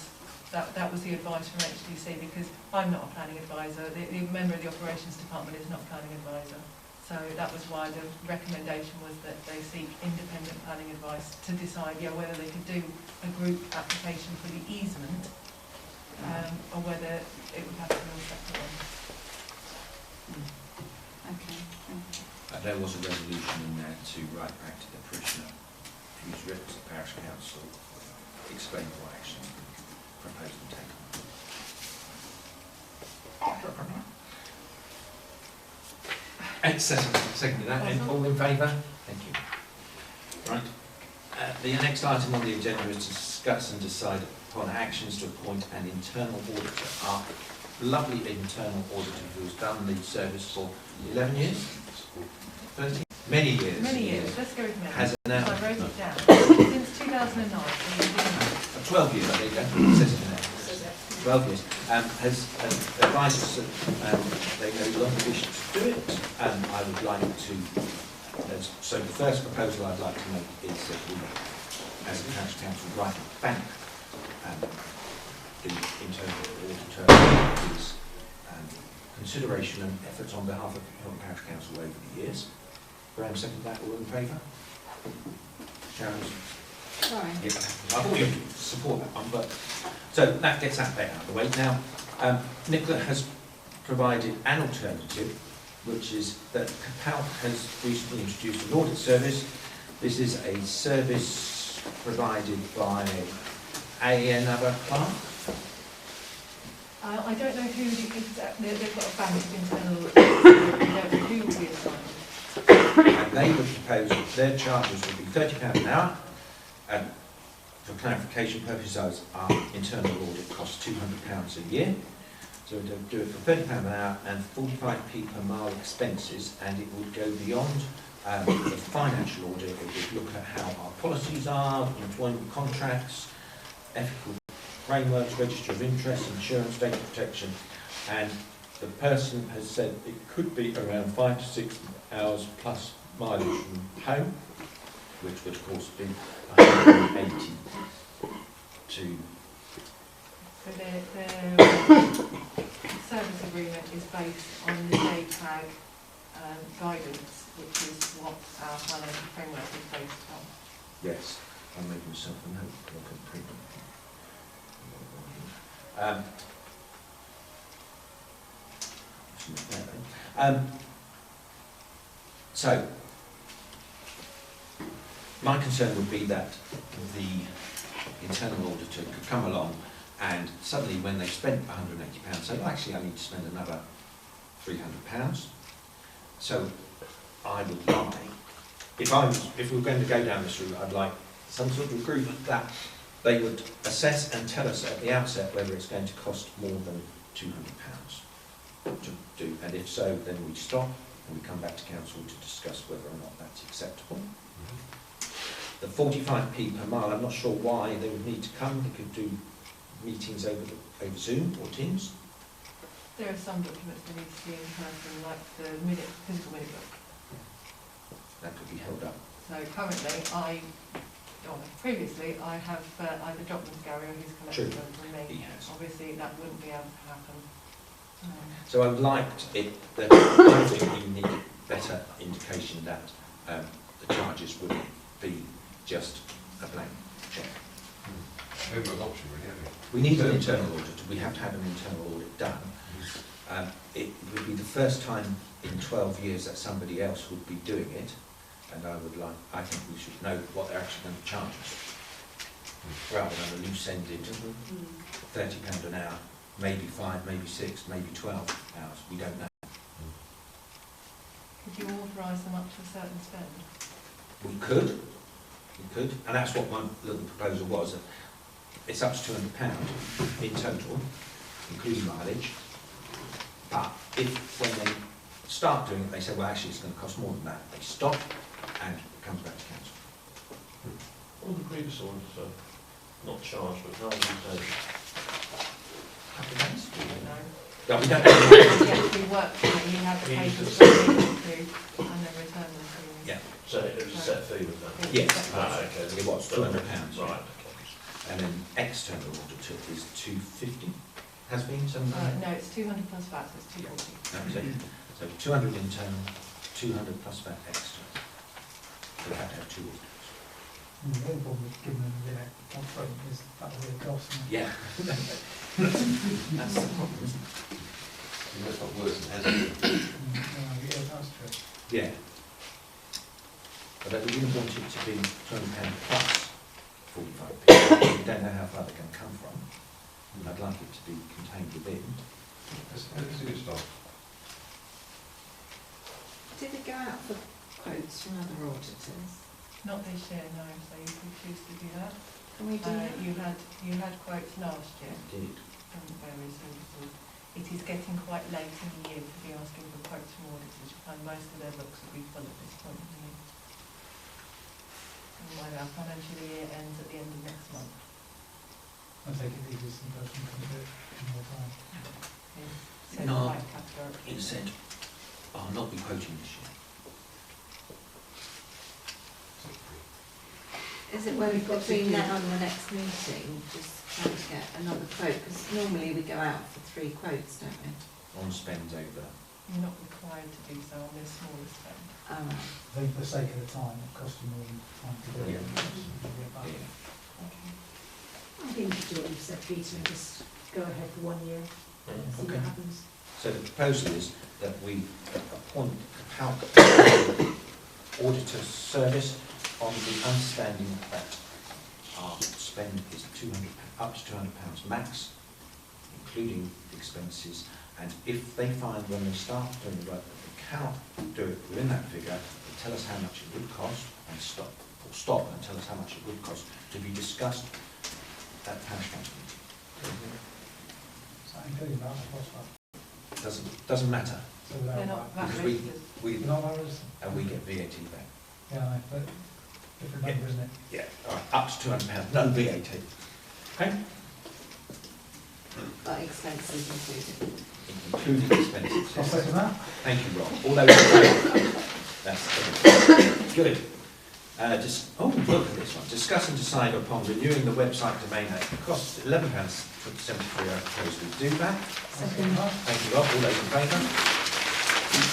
that was the advice from HDC, because I'm not a planning advisor, the member of the operations department is not a planning advisor. So that was why the recommendation was that they seek independent planning advice to decide, whether they could do a group application for the easement, or whether it would have to be a separate one. Okay, thank you. there was a resolution in there to write back to the parishioner who's written to the parish council explaining what actions proposed and taken. Second to that, all in favour? Thank you. Right. The next item on the agenda is to discuss and decide upon actions to appoint an internal auditor. Our lovely internal auditor who's done the service for 11 years? 13? Many years. Many years, let's go with many. Has now I wrote it down. Since 2009, so you've been 12 years, there you go. It says it in there. 12 years. Has advised us that they no longer wish to do it. I would like to. So the first proposal I'd like to make is that we, as a parish council, write back the internal auditor his consideration and efforts on behalf of Hilton Parish Council over the years. Graham, second that. All in favour? Sharon's. Sorry. Yeah, I thought you'd support that one, but so that gets that bit out of the way. Now, Nicola has provided an alternative, which is that Capal has recently introduced an audit service. This is a service provided by another Clerk. I don't know who they've got a bank of internal auditors, I don't know who will be assigned. And they would propose that their charges would be £30 an hour. For clarification purposes, our internal audit costs £200 a year. So we'd do it for £30 an hour and 45p per mile expenses, and it would go beyond the financial audit. It would look at how our policies are, employment contracts, ethical frameworks, register of interest, insurance, data protection, and the person has said it could be around 5 to 6 hours plus mileage from home, which would of course be 180 to. So their service agreement is based on the JTAG guidance, which is what our financial framework is based on. Yes, I'm making myself a note. I can print them. So, my concern would be that the internal auditor could come along and suddenly when they've spent £180 say, well, actually I need to spend another £300. So I would like, if we were going to go down this route, I'd like some sort of agreement that they would assess and tell us at the outset whether it's going to cost more than £200 to do, and if so, then we stop and we come back to council to discuss whether or not that's acceptable. The 45p per mile, I'm not sure why they would need to come. They could do meetings over Zoom or Teams. There are some documents that need to be in person, like the physical minute book. That could be held up. So currently, previously, I have either dropped them to Gary or he's collected them from me. He has. Obviously, that wouldn't be able to happen. So I'd liked it that I think we need better indication that the charges would be just a blank check. We haven't got an option really, have We need an internal audit. We have to have an internal audit done. It would be the first time in 12 years that somebody else would be doing it, and I think we should know what they're actually going to charge us, rather than a loose-ended £30 an hour, maybe 5, maybe 6, maybe 12 hours. We don't know. Could you authorise them up to a certain spend? We could, and that's what my little proposal was. That it's up to £200 in total, including mileage. But if, when they start doing it, they say, well, actually, it's going to cost more than that, they stop and it comes back to council. All the previous ones are not charged, but how do you say? Couple of days? No. No, we don't have to. Yes, we work, you have the You papers just- to and then return them to you. Yeah. So it was a set fee with that? Yes. Ah, okay. It was £200. Right, And then external auditor is 250. Has been something like that? No, it's 200 plus VAT, so it's 240. That was it. So 200 internal, 200 plus VAT external. So we have to have two auditors. And the other problem with giving them the upfront is that will be a cost. isn't it? Yeah. That's the problem, isn't it? That's not worse than hazard. Yeah, that's true. Yeah. But we didn't want it to be £200 plus 45p. We don't know how far they can come from. And I'd like it to be contained within. That's a good start. Did it go out for quotes from other auditors? Not this year, no, so you can choose to do that. Can we do that? You had quotes last year Indeed. from various auditors. It is getting quite late in the year to be asking for quotes from auditors. You find most of their books will be full at this point in the year. And when our financial year ends at the end of next month. I take it the existing person can do it in more time. So No. quite categorically. It said, I'll not be quoting this year. Is it worth between now and the next meeting, just trying to get another quote? Because normally we go out for 3 quotes, don't we? On spends over. You're not required to do so on this smaller spend. Oh, right. I think for the sake of the time, it costs you more than time to do it. Yeah. We'll get back. Yeah. Okay. I think you should do what you've said, Peter, and just go ahead for 1 year, see Okay. what happens. So the proposal is that we appoint auditor service on the understanding that our spend is up to £200 max, including expenses, and if they find when they start doing the work that they cannot do it within that figure, they tell us how much it would cost and stop and tell us how much it would cost to be discussed at parish council meeting. So including that, what's that? Doesn't matter. So without They're not that. VAT Because we- registered. We, You're not that is? and we get VAT back. Yeah, I know, but different number, isn't it? Yeah, all right, up to £200, no VAT. Okay? But expenses included. Including I'll expenses. second that. Thank you, Rob. All those in favour? That's good. Oh, look at this one. Discuss and decide upon renewing the website domain at a cost of £11.73. I propose we do that. Second that. Thank you, Rob. All those in favour?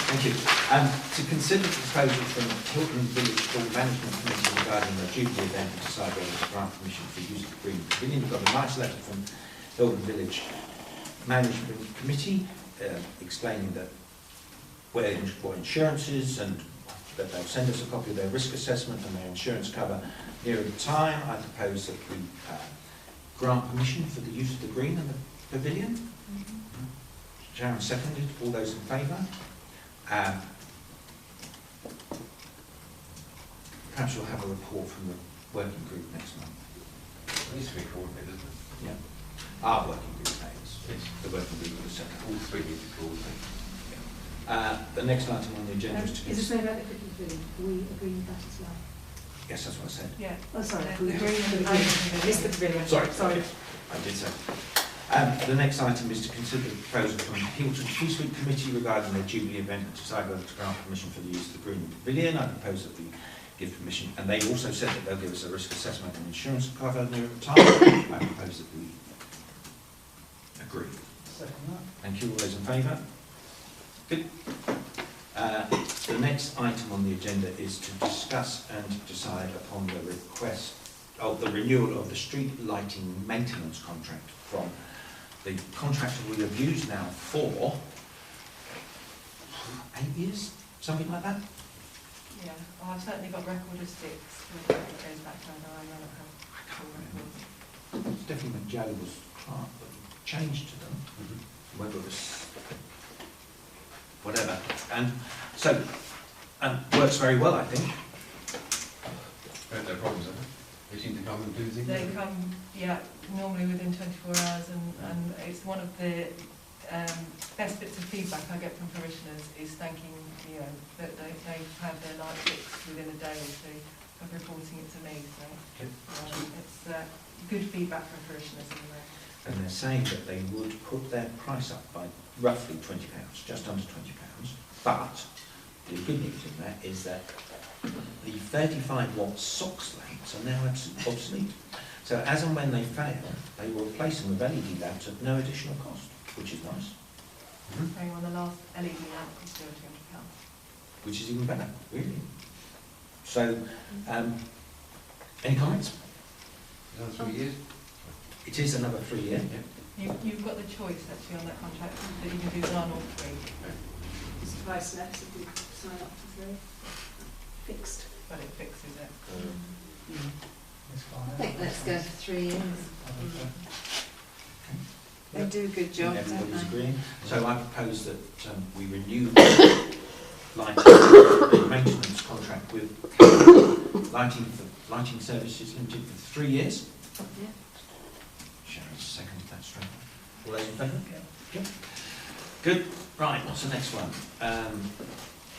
Thank you. To consider the proposal from the Hilton Village Board Management Committee regarding the Jubilee event and decide whether to grant permission for use of the Green Pavilion. We've got a nice letter from Hilton Village Management Committee explaining that what insurance is and that they'll send us a copy of their risk assessment and their insurance cover nearer the time. I propose that we grant permission for the use of the green and the pavilion. Sharon seconded. All those in favour? Perhaps we'll have a report from the working group next month. It needs to be coordinated, doesn't it? Yeah. Our working group, that is. Yes. The working group was set All 3 need to be coordinated. The next item on the agenda is to Is it so about the cricket pavilion? Are we agreeing with that as well? Yes, that's what I said. Yeah. Oh, sorry. The green and the pavilion. It's the pavilion. Sorry. Sorry. I did say. The next item is to consider the proposal from the Hilton Peace Week Committee regarding their Jubilee event and decide whether to grant permission for the use of the Green Pavilion. I propose that we give permission, and they also said that they'll give us a risk assessment and insurance cover near the time. I propose that we agree. Second that. Thank you. All those in favour? Good. The next item on the agenda is to discuss and decide upon the request of the renewal of the street lighting maintenance contract from the contractor we have used now for 8 years, something like that. Yeah, well, I've certainly got record of 6, that goes back to our I don't have full records. It's definitely when Joe was clerk, but we changed to them. Whether it was whatever, and so works very well, I think. No problems, have they? They seem to come and do things. They come, yeah, normally within 24 hours, and it's one of the best bits of feedback I get from parishioners is thanking, you know, that they've had their light fixed within a day or two of reporting it to me. So it's good feedback from parishioners anyway. And they're saying that they would put their price up by roughly £20, just under £20. But the good news in that is that the 35-watt SOX lamps are now obsolete. So as and when they fail, they will replace them with LED lamps at no additional cost, which is nice. Going on the last LED lamp is still £200. Which is even better, really. So, any comments? Another 3 years? It is another 3 year. You've got the choice actually on that contract that you can do 1 or 3. Is the price less if we sign up for 3? Fixed. But it fixes it. It's fine. I think let's go for 3 years. They do a good job, don't Everybody's they? agreeing. So I propose that we renew the maintenance contract with Lighting Services Limited for 3 years. Yeah. Sharon's second, that's straight. All those in favour? Yeah. Good. Right, what's the next one?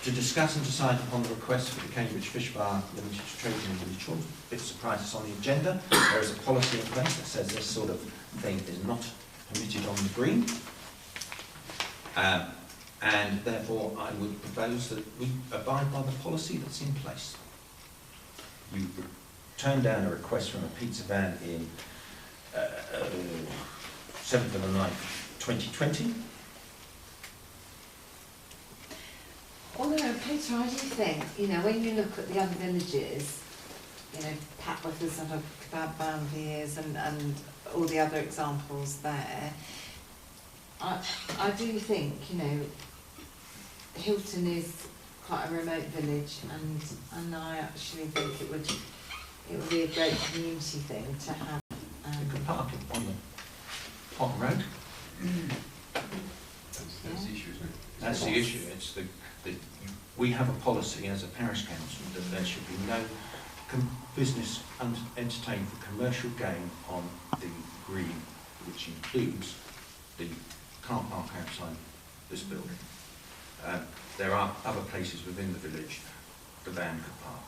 To discuss and decide upon the request for the Cambridge Fish Bar Limited to trade in individuals. Bit surprises on the agenda. There is a policy in place that says this sort of thing is not permitted on the green. And therefore I would propose that we abide by the policy that's in place. You turned down a request from a pizza van in 7th of the 9th, 2020. Although, Peter, I do think, you know, when you look at the other villages, you know, Patworth has had a kebab ban for years and all the other examples there, I do think, you know, Hilton is quite a remote village and I actually think it would be a great community thing to have. You can park on the road. That's the issue, isn't it? That's the issue. It's we have a policy as a parish council that there should be no business entertained for commercial gain on the green, which includes the car park outside this building. There are other places within the village the van could park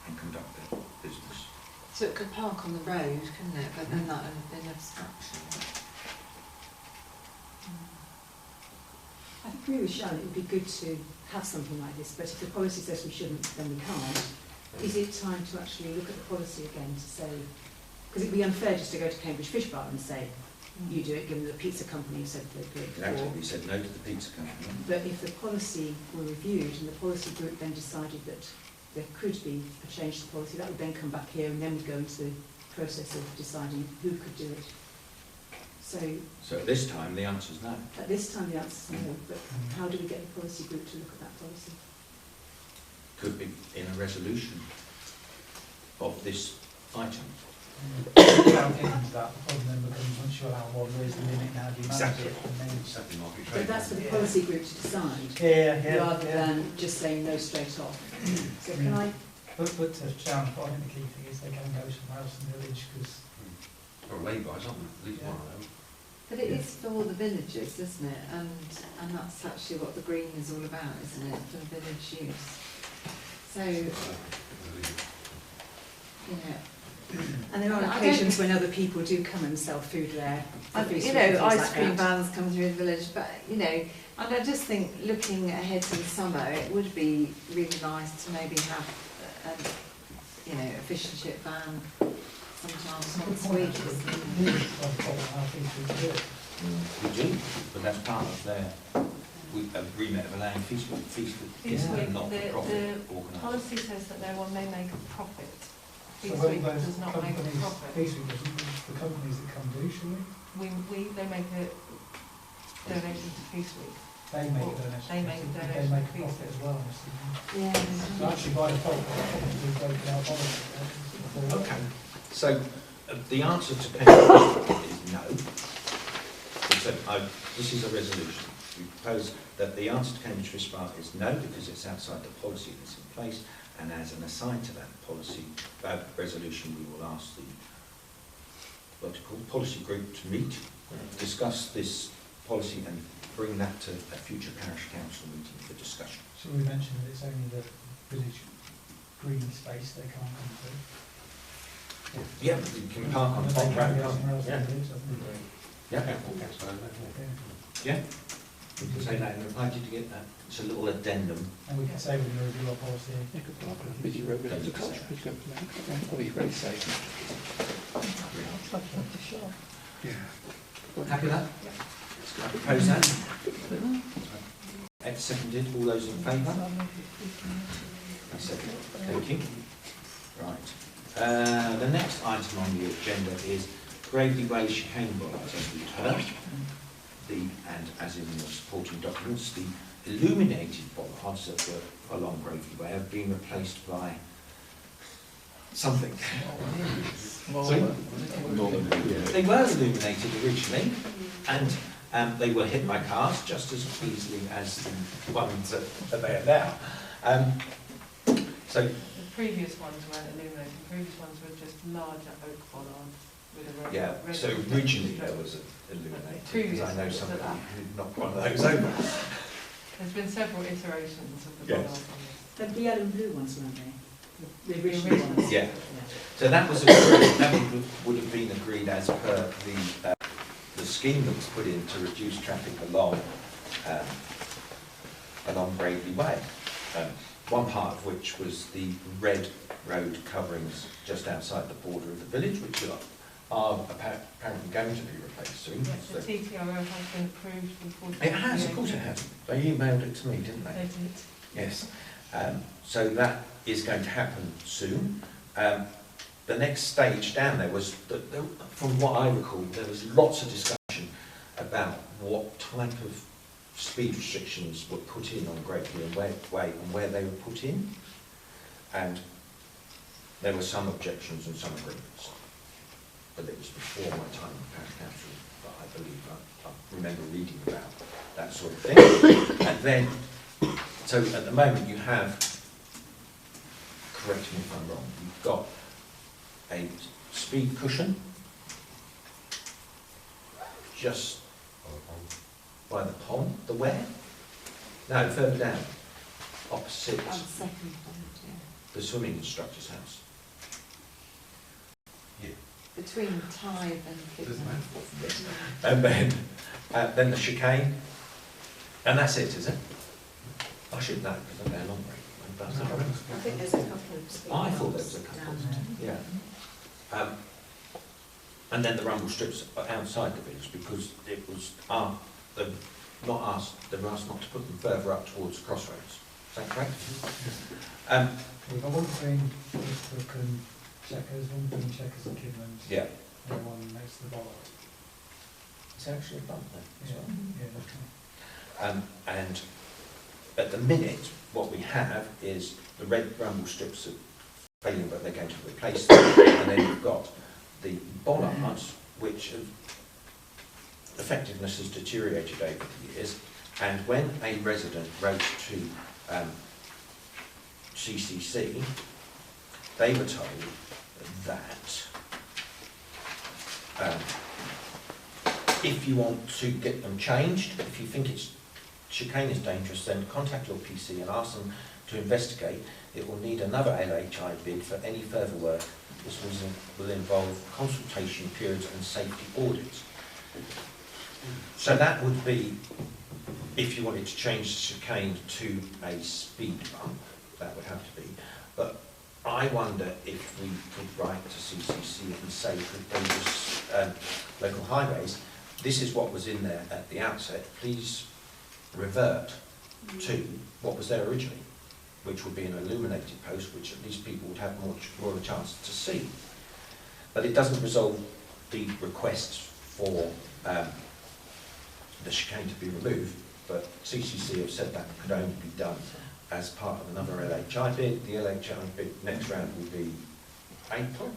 and conduct their business. So it could park on the road, couldn't it? But then that would have been obstruction. I agree with Sharon, it would be good to have something like this, but if the policy says we shouldn't, then we can't. Is it time to actually look at the policy again to say, because it would be unfair just to go to Cambridge Fish Bar and say, you do it, given that the pizza company said they could before. Exactly, we said no to the pizza company. But if the policy were reviewed and the policy group then decided that there could be a change to the policy, that would then come back here and then we'd go into the process of deciding who could do it. So at this time the answer is no. At this time the answer is no, but how do we get the policy group to look at that policy? Could be in a resolution of this item. Without getting into that, the problem then becomes once you allow one, where's the limit, how do you manage Exactly. it? And then Exactly, market But trade. that's for the policy group to decide, rather than just saying no straight off. So can I, But to Sharon, I think the key thing is they can go somewhere else in the village because Or laybys, aren't there? At least one of them. But it is for all the villages, isn't it? And that's actually what the green is all about, isn't it? For the village use. So, you know. and there are I occasions when other people do come and sell food there. You know, ice cream vans come through the village, but you know, and I just think looking ahead to the summer, it would be really nice to maybe have a, you know, a fish and chip van sometimes once a week. We do, but that's part of their agreement of allowing feast for not for profit The organised. policy says that no one may make a profit. So Feast when Week those does not make a companies, profit. Feast Week doesn't, the companies that come do, surely, They make a donation to Feast Week. they make a donation. They make a They donation make to a profit as well, I'm assuming. Yeah. So actually by default, they're probably broken out policy. Okay, so the answer to Cambridge is no. So this is a resolution. We propose that the answer to Cambridge Fish Bar is no because it's outside the policy that's in place, and as an aside to that policy, resolution, we will ask the policy group to meet, discuss this policy and bring that to a future parish council meeting for discussion. Shall we mention that it's only the village green space they can't come through? Yeah, but you can park on And top they can road, go can't somewhere you? else in Yeah. the village, I think. Yeah. We can say that in reply. Did you get that? It's a little addendum. And we can say we're going to review our policy. Yeah, good park on a busy road with loads of cars. Who's going to make it? Oh, he's very safe. Happy with that? I propose that. Ed seconded. All those in favour? I second. Thank you. Right. The next item on the agenda is Gravely Way chicane bollards, as we've heard. And as in the supporting documents, the illuminated bollards that were along Gravely Way have been replaced by something. They were illuminated originally, and they were hit by cars just as easily as the ones that are there now. So The previous ones weren't illuminated, the previous ones were just larger oak bollards with a red. yeah, red so originally there was illuminated, Previous because I know ones somebody that- who knocked one of those over. There's been several iterations of the Yes. bollards on this. The yellow and blue ones, weren't they? The original ones. Yeah. So that was agreed, that would have been agreed as per the scheme that was put in to reduce traffic along Gravely Way. One part of which was the red road coverings just outside the border of the village, which are apparently going to be replaced soon. Yes, the So- TTRO has been approved for. It has, of course it has. They emailed it to me, didn't They they? did. Yes. So that is going to happen soon. The next stage down there was, from what I recall, there was lots of discussion about what type of speed restrictions were put in on Gravely Way and where they were put in. And there were some objections and some agreements. But it was before my time in the parish council that I believe I remember reading about that sort of thing. And then, so at the moment you have, correct me if I'm wrong, you've got a speed cushion just by the pond, the where? No, further down, opposite On the second point, yeah. the swimming instructor's house. Between Tide and Kidman. And then the chicane, and that's it, is it? I should know, because I'm going on I think there's a couple of speed I thought there bumps was a couple, down there. yeah. And then the rumble strips outside the village, because it was, they were asked not to put them further up towards Crossroads. Is that correct? We've got one between Brook and Checkers, one between Checkers and Kidlands, Yeah. and one next to the bollard. It's actually a bump there as Yeah, well. yeah, definitely. And at the minute, what we have is the red rumble strips are failing, but they're going to replace them. And then you've got the bollards, which have, effectiveness has deteriorated over the years. And when a resident wrote to CCC, they were told that if you want to get them changed, if you think chicane is dangerous, then contact your PC and ask them to investigate. It will need another LHI bid for any further work. This will involve consultation periods and safety audits. So that would be, if you wanted to change the chicane to a speed bump, that would have to be. But I wonder if we could write to CCC and say, for dangerous local highways, this is what was in there at the outset, please revert to what was there originally, which would be an illuminated post, which at least people would have more of a chance to see. But it doesn't resolve the request for the chicane to be removed, but CCC have said that could only be done as part of another LHI bid. The LHI bid next round will be April?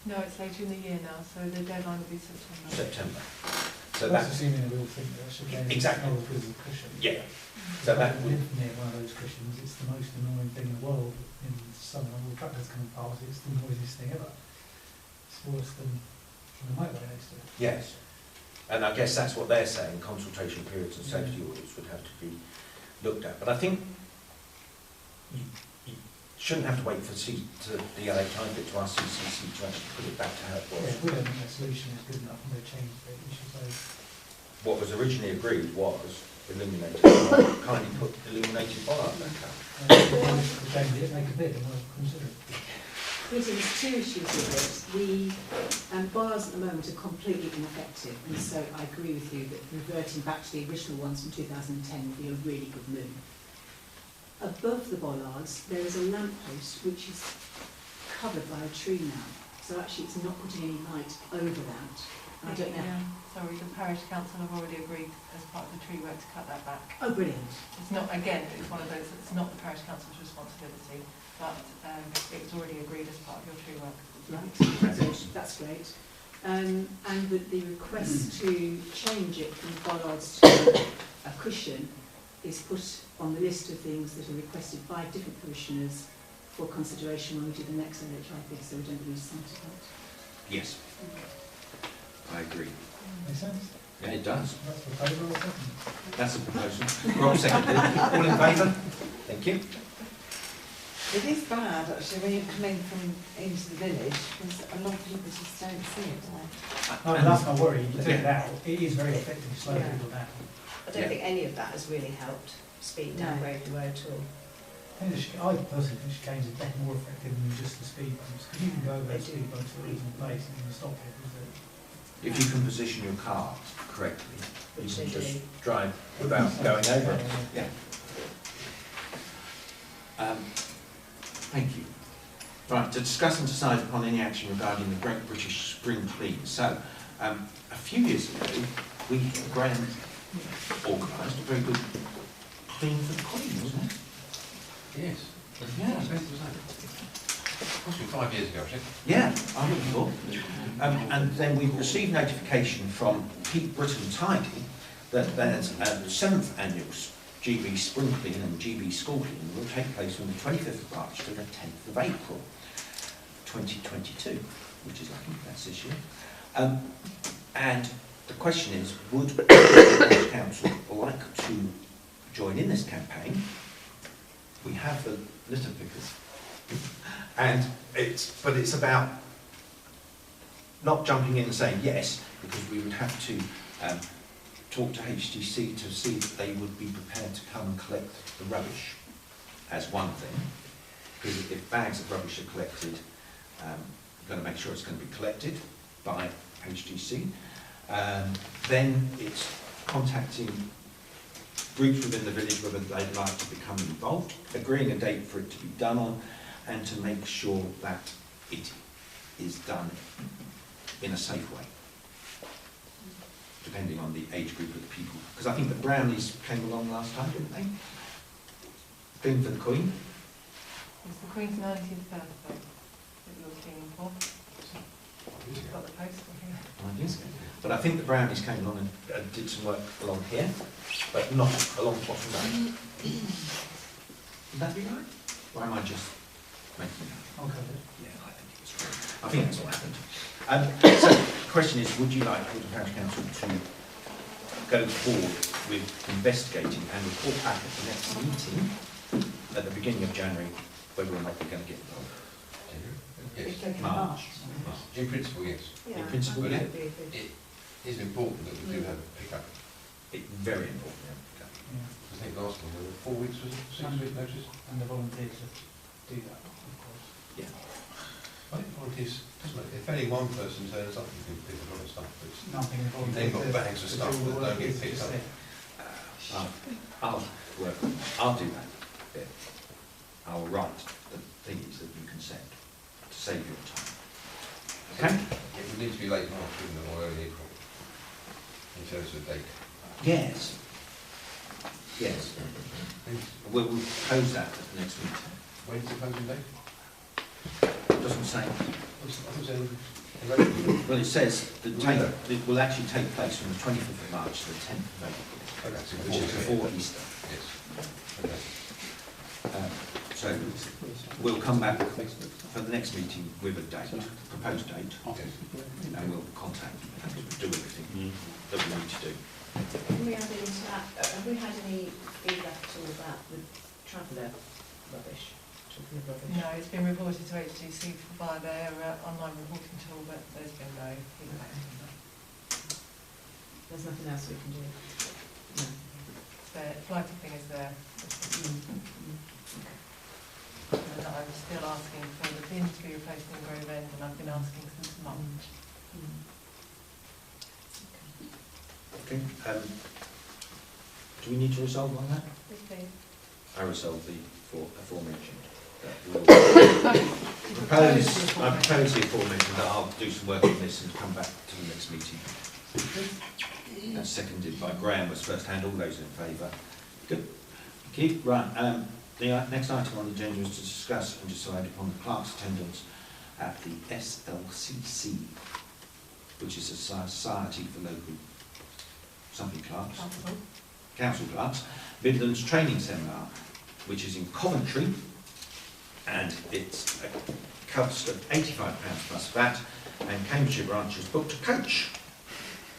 No, it's later in the year now, so the deadline will be September. September. So That's that's, assuming they will think that chicane is Exactly. not as good as a cushion. yeah, so that If would, you live near one of those cushions, it's the most annoying thing in the world in summer when the tractors come past, it's the noisiest thing ever. It's worse than the motorway next to it. yes. And I guess that's what they're saying, consultation periods and safety audits would have to be looked at. But I think you shouldn't have to wait for the LHI bit to ask CCC to actually put it back to how it Yeah, was. if we don't think that solution is good enough and they change it, we should say, What was originally agreed was illuminated, kindly put illuminated bollard back up. we change it, make a bid and we'll consider it. Peter, there's two issues with it. The bollards at the moment are completely ineffective, and so I agree with you that reverting back to the original ones from 2010 would be a really good move. Above the bollards, there is a lamppost which is covered by a tree now, so actually it's not putting any light over that. I don't know. Sorry, the parish council have already agreed as part of the tree work to cut that back. Oh, brilliant. It's not, again, it's one of those, it's not the parish council's responsibility, but it was already agreed as part of your tree work. Right, that's great. And the request to change it from bollards to a cushion is put on the list of things that are requested by different parishioners for consideration when we do the next LHI bid, so we don't lose sight of that. Yes, I agree. Makes sense? Yeah, it does. That's the favour or second? That's a proposal. Rob seconded. All in favour? Thank you. It is bad actually when you come in from into the village because a lot of people just don't see it, do they? Oh, that's my worry, you take it out, it is very effective to slow Yeah. people down. I don't think any of that has really helped speed down where you were at all. I personally think chicanes are definitely more effective than just the speed bumps, because you can go over those speed bumps at a reasonable pace and you can stop it. If you can position your car correctly, you Which can they just do. drive without going over it. Yeah. Thank you. Right, to discuss and decide upon any action regarding the Great British Spring Clean. So, a few years ago, Graham organised a very good clean for the Queen, wasn't it? Yes. Yeah. Must be 5 years ago, actually. Yeah, I would have thought. And then we received notification from Peak Britain Tidy that there's a 7th annual GB Spring Clean and GB School Clean will take place from the 25th of March to the 10th of April 2022, which is lucky, that's this year. And the question is, would the Parish Council like to join in this campaign? We have the litter pickers. And but it's about not jumping in and saying yes, because we would have to talk to HTC to see if they would be prepared to come and collect the rubbish as one thing. Because if bags of rubbish are collected, you've got to make sure it's going to be collected by HTC. Then it's contacting groups within the village whether they'd like to become involved, agreeing a date for it to be done on, and to make sure that it is done in a safe way, depending on the age group of the people. Because I think the Brownies came along last time, didn't they? Clean for the Queen. It's the Queen's 90th birthday that you're keen for. You've got the poster here. But I think the Brownies came along and did some work along here, but not along Bottom Road. Would that be right? Or am I just making that? Okay. Yeah, I think it was right. I think that's what happened. So the question is, would you like Hilton Parish Council to go forward with investigating and report back at the next meeting at the beginning of January whether or not we're going to get involved? Yes. March. In principle, yes. In principle, But yeah. it is important that we do have a pick-up. It's very important. I think last one, there were 4 weeks, was it? 6 week notice? And the volunteers to do that, of course. Yeah. I think volunteers, doesn't it? If only one person turns up, you can pick a lot of stuff, but it's Nothing you've then got bags of stuff that don't get picked up. I'll do that bit. I'll write the things that you can send to save your time. Okay? It would need to be late March, wouldn't it, or early April, in terms of date. Yes. Yes. We'll propose that at the next meeting. When's the closing date? It doesn't say. Well, it says that it will actually take place from the 25th of March to the 10th of April, which is before Easter. Yes. Okay. So we'll come back for the next meeting with a date, proposed date, and we'll contact you and do everything that we need to do. Can we add into that, have we had any feedback at all about the traveller rubbish? Talking of rubbish? No, it's been reported to HTC via their online reporting tool, but there's been no feedback. There's nothing else we can do? No. The flighty thing is there. And I'm still asking for the bin to be replaced in Grove End, and I've been asking since March. Okay. Do we need to resolve on that? Okay. I resolve the aforementioned. I propose the aforementioned that I'll do some work on this and come back to the next meeting. That's seconded by Graham, was first hand. All those in favour? Good. Thank you. Right. The next item on the agenda is to discuss and decide upon the clerk's attendance at the SLCC, which is a Society for Local Something Clerks, Council Clerks, Midlands Training Seminar, which is in Coventry, and it's a cost of £85 plus VAT, and Cambridgeshire branch has booked a coach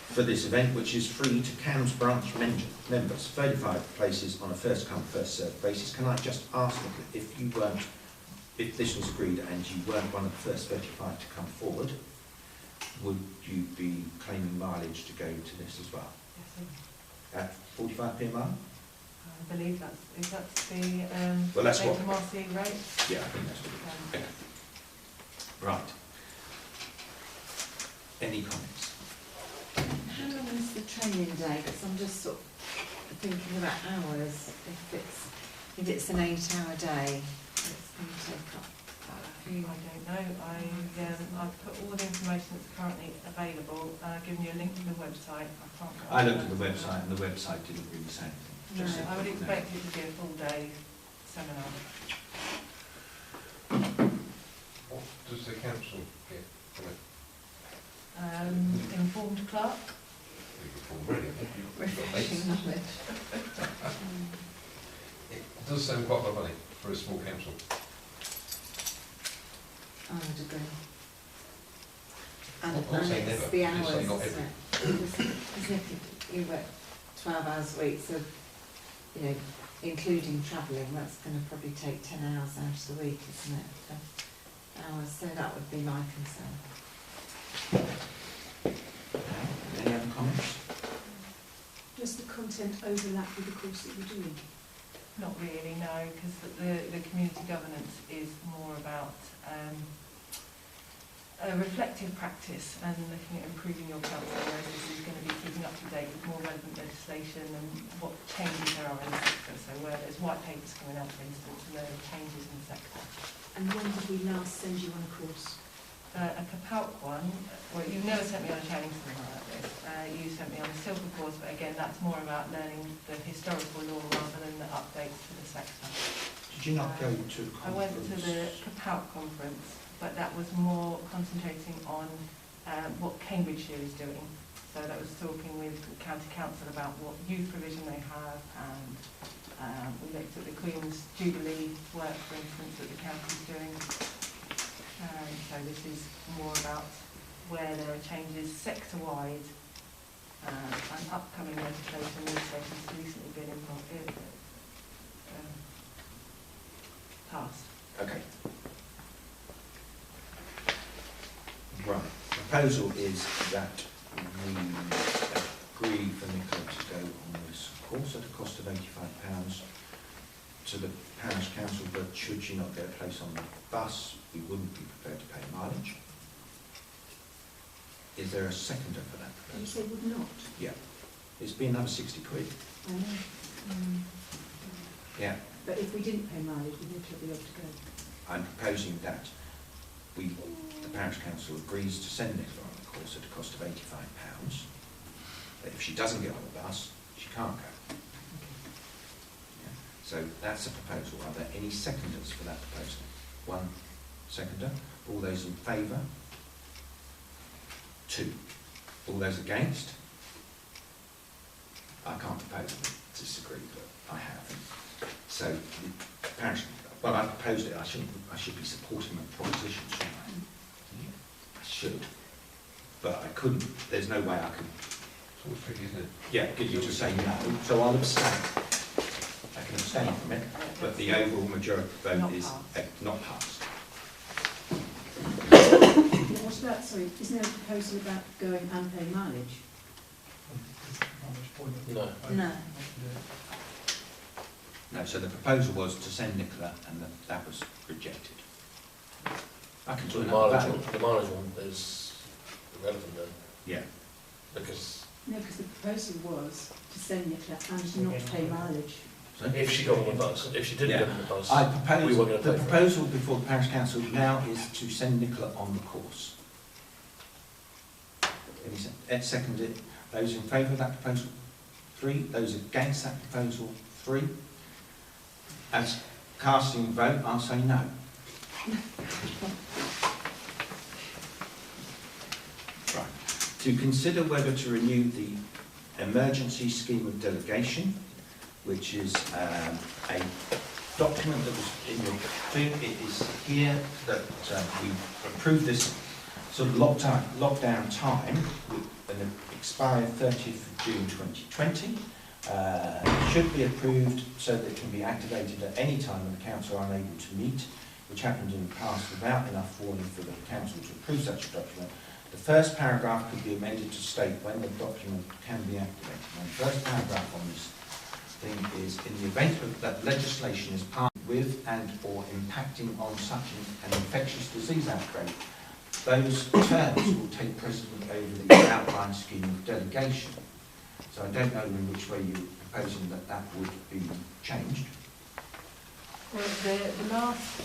for this event, which is free to Cambs branch members, 35 places on a first come, first served basis. Can I just ask if this was agreed and you weren't one of the first 35 to come forward, would you be claiming mileage to go to this as well? Yes, At 45p a mile? I believe that's the Well, that's what. HMRC rate. Yeah, I think that's what it is. Okay. Right. Any comments? How long is the training day? Because I'm just sort of thinking about hours. If it's an 8-hour day, it's going to take up quite a few. I don't know. I've put all the information that's currently available. I've given you a link to the website. I looked at the website and the website didn't really say anything. No, Just said I would no. expect it to be a full day seminar. What does the council get from it? Informed clerk. Already. Refreshing knowledge. It does sound quite a lot of money for a small council. I would agree. And, I'll say it's never, the just hours, say not isn't it? Because if you work 12 hours a week, so, you know, including travelling, that's going to probably take 10 hours out of the week, isn't it? For hours, so that would be my concern. Any other comments? Does the content overlap with the course that you're doing? Not really, no, because the community governance is more about a reflective practice and looking at improving your council, whereas this is going to be keeping up to date with more relevant legislation and what changes there are in the sector. So where there's white papers coming out, for instance, and there are changes in the sector. And when did we last send you on a course? A CAPALC one, well, you've never sent me on a training seminar like this. You sent me on a silver course, but again, that's more about learning the historical law rather than the updates to the sector. Did you not go to the conference? I went to the CAPALC conference, but that was more concentrating on what Cambridgeshire is doing. So that was talking with County Council about what youth provision they have, and we looked at the Queen's Jubilee work, for instance, that the county's doing. So this is more about where there are changes sector-wide and upcoming legislation has recently been passed. Okay. Right. The proposal is that we agree for Nicola to go on this course at a cost of £85 to the Parish Council, but should she not get a place on the bus, we wouldn't be prepared to pay mileage. Is there a seconder for that You proposal? say would not? Yeah. It's been another 60 quid. I know. Yeah. But if we didn't pay mileage, we wouldn't be able to go. I'm proposing that the Parish Council agrees to send Nicola on the course at a cost of £85. But if she doesn't get on the bus, she can't go. Yeah. So that's a proposal. Are there any seconders for that proposal? One seconder. All those in favour? 2. All those against? I can't propose to disagree, but I have. So the parish, well, I proposed it, I should be supporting the proposition, shouldn't I? I should, but I couldn't, there's no way I could, It's all tricky, isn't it? yeah, get you to say no, so I'll abstain. I can abstain from it, but the overall majority vote Not is passed. not passed. What about, sorry, isn't there a proposal about going unpaid mileage? Not much point of- No. No. No, so the proposal was to send Nicola, and that was rejected. I can So do the another mileage, vote. the mileage one is irrelevant then, Yeah, because No, because the proposal was to send Nicola and not pay mileage. if she got on the bus, if she didn't Yeah. get on the bus, I we propose, weren't going to the pay for it. proposal before the parish council now is to send Nicola on the course. Second it. Those in favour of that proposal? 3. Those against that proposal? 3. As casting a vote, I'll say no. Right. To consider whether to renew the emergency scheme of delegation, which is a document that was in your thing. It is here that we approved this sort of lockdown time with an expiry 30th of June 2020. It should be approved so that it can be activated at any time when the council are unable to meet, which happened in the past without enough warning for the council to approve such a document. The first paragraph could be amended to state when the document can be activated. And the first paragraph on this thing is, in the event that legislation is passed with and or impacting on such an infectious disease outbreak, those terms will take precedent over the outline scheme of delegation. So I don't know in which way you're proposing that that would be changed. Well, the last,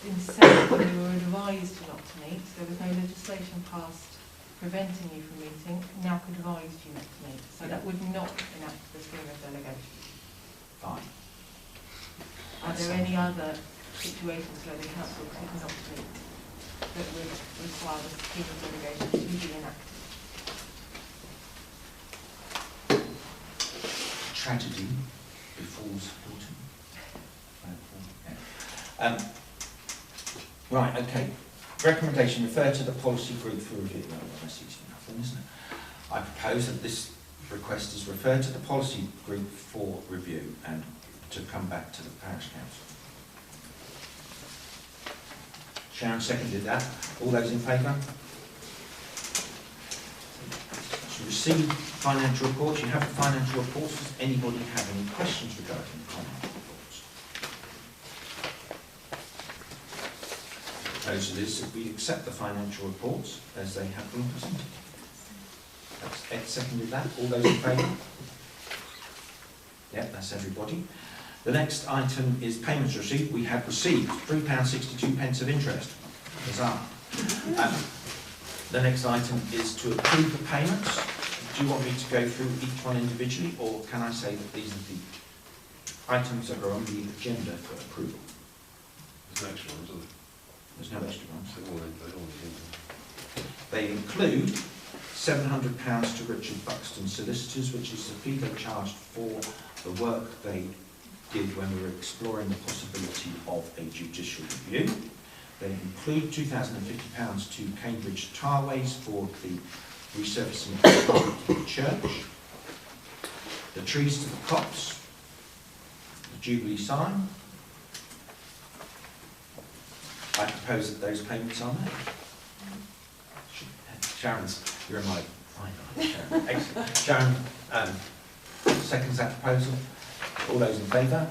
in December, we were advised not to meet. There was no legislation passed preventing you from meeting. Now could advise you not to meet. So that would not enact the scheme of delegation. Fine. Are there any other situations where the council could not meet that would require the scheme of delegation to be enacted? Tragedy befalls Hilton. Right, okay. Recommendation, refer to the policy group for review. Well, that's easy enough then, isn't it? I propose that this request is referred to the policy group for review and to come back to the parish council. Sharon seconded that. All those in favour? To receive financial reports, you have the financial reports. Does anybody have any questions regarding the financial reports? The proposal is that we accept the financial reports as they have been presented. That's Ed seconded that. All those in favour? Yep, that's everybody. The next item is payments received. We have received £3.62 of interest. Bizarre. The next item is to approve the payments. Do you want me to go through each one individually, or can I say that these are the items that are on the agenda for approval? There's no extra ones, are there? There's no extra ones. They're all They include £700 to Richard Buxton Solicitors, which is the fee they charged for the work they did when we were exploring the possibility of a judicial review. They include £2,050 to Cambridge Tarways for the resurfacing of the church, the trees to the copse, the Jubilee sign. I propose that those payments are made. Sharon's, you're in my fine line, Sharon. Excellent. Sharon seconds that proposal. All those in favour?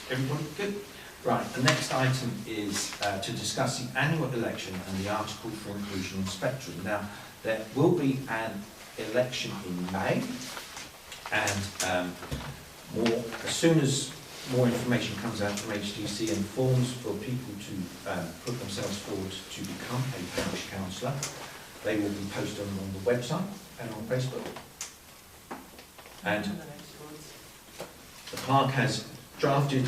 Everybody good? Right, the next item is to discuss the annual election and the article for inclusion in Spectrum. Now, there will be an election in May, and as soon as more information comes out from HDC and forms for people to put themselves forward to become a parish councillor, they will be posted on the website and on Facebook. And the clerk has drafted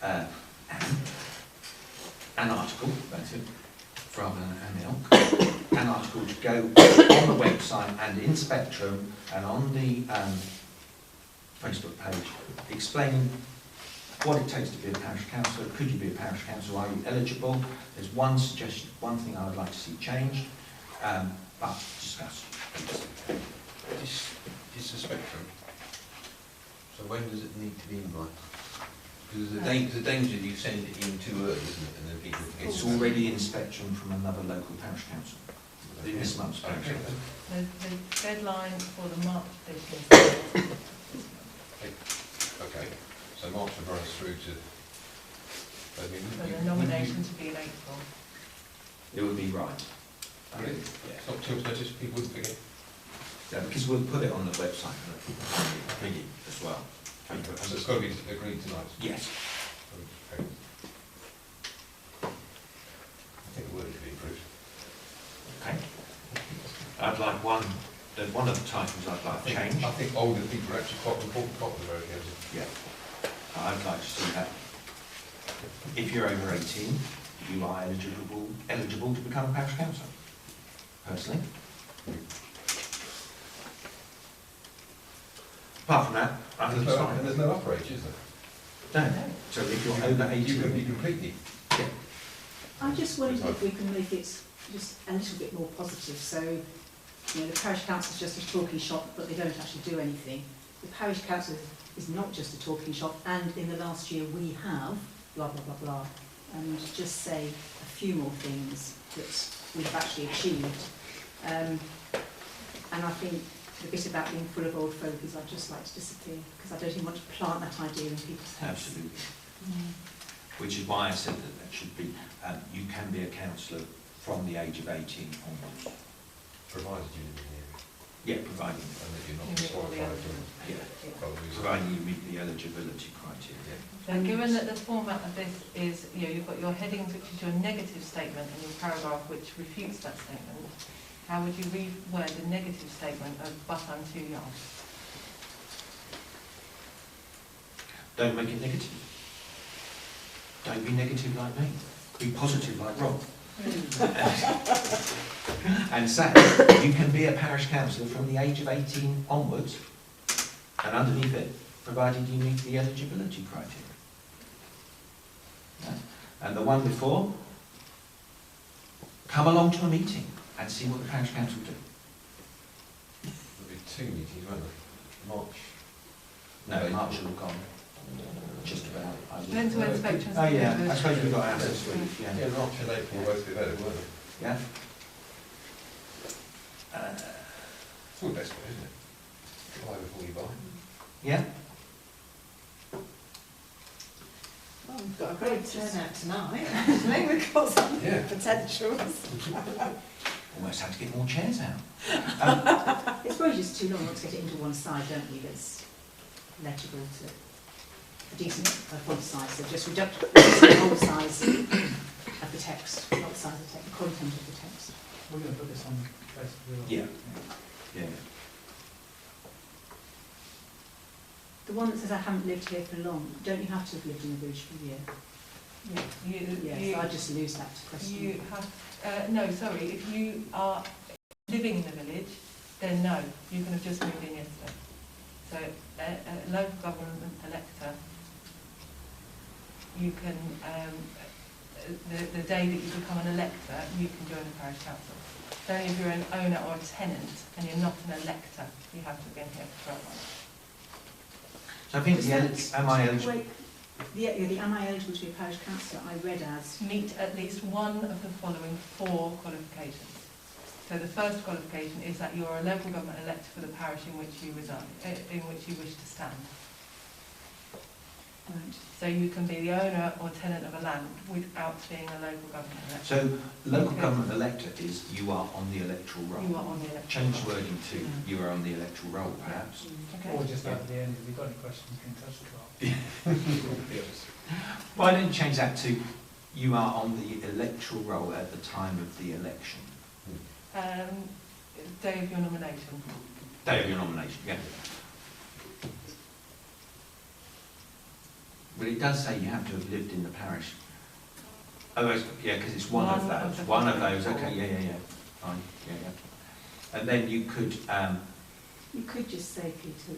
an article, that's it, rather than an article to go on the website and in Spectrum and on the Facebook page explaining what it takes to be a parish councillor. Could you be a parish councillor? Are you eligible? There's one suggestion, one thing I would like to see changed, but discuss. It's a spectrum. So when does it need to be in by? Because there's a danger you send it in too early, isn't it? And then people forget. It's already in spectrum from another local parish council. This month's parish Okay. council. The deadline for the March edition Okay, so March will run us through to. I mean, for the nomination to be in April. It would be right. Really? Yeah. It's not too much notice, people wouldn't forget. Yeah, because we'll put it on the website thingy as well. And it's got to be agreed tonight. Yes. Okay. I think the word should be improved. Okay. I'd like there's one of the titles I'd like to change. I think older people are actually quite important part of the road. Yeah. I'd like to see that. If you're over 18, you are eligible to become a parish councillor. Personally. Apart from that, I think it's fine. And there's no upper age, is there? No. So if you're over 18, You can be completely. I just wondered if we can make it just a little bit more positive. So, you know, the parish council is just a talking shop, but they don't actually do anything. The parish council is not just a talking shop, and in the last year we have blah blah blah blah, and just say a few more things that we've actually achieved. And I think the bit about being full of old folk is I'd just like to disappear, because I don't even want to plant that idea in people's heads. absolutely. Which is why I said that should be, you can be a councillor from the age of 18 onwards. Provided you live in the area. Yeah, providing, And that you're not You meet all the qualified eligibility. providing you meet the eligibility criteria. So given that the format of this is, you know, you've got your headings, which is your negative statement, and your paragraph which refutes that statement, how would you reword the negative statement of "but I'm too young"? Don't make it negative. Don't be negative like me. Be positive like Rob. And say, you can be a parish councillor from the age of 18 onwards, and underneath it, provided you meet the eligibility criteria. Yeah. And the one before, come along to a meeting and see what the parish council do. There'll be 2 meetings, won't there? March. No, March will have gone. Just about. Depends when inspections. Oh yeah, I suppose we've got ours this week, yeah. Yeah, March and April will both be available, won't they? Yeah? It's all the best way, isn't it? Buy before you buy. Yeah? Well, we've got a great turnout tonight, actually. We've got some Yeah. potentials. Almost had to get more chairs out. It's probably just too long. We want to get it into one side, don't we? That's legible to a decent font size. So just reduce the whole size of the text, not the size of the text, the content of the text. We're going to put this on Facebook. Yeah. Yeah. The one that says I haven't lived here for long, don't you have to have lived in the village for a year? Yes, I just lose that question. You have, no, sorry, if you are living in the village, then no, you can have just moved in yesterday. So a local government elector, you can, the day that you become an elector, you can join the parish council. So only if you're an owner or a tenant and you're not an elector, you have to have been here for 12 months. So I think am I eligible? Wait, the am I eligible to be a parish councillor, I read as... Meet at least one of the following 4 qualifications. So the first qualification is that you're a local government elector for the parish in which you reside, in which you wish to stand. Right. So you can be the owner or tenant of a land without being a local government elector. So local government elector is you are on the electoral roll. You are on the electoral Change roll. the wording to you are on the electoral roll, perhaps. Okay. Or just at the end, if you've got any questions, you can touch the clock. Why don't you change that to you are on the electoral roll at the time of the election? Day of your nomination. Day of your nomination, yeah. Well, it does say you have to have lived in the parish. Oh, yeah, because it's one of those. One of those, okay, yeah. Fine, yeah. And then you could, You could just say, Peter,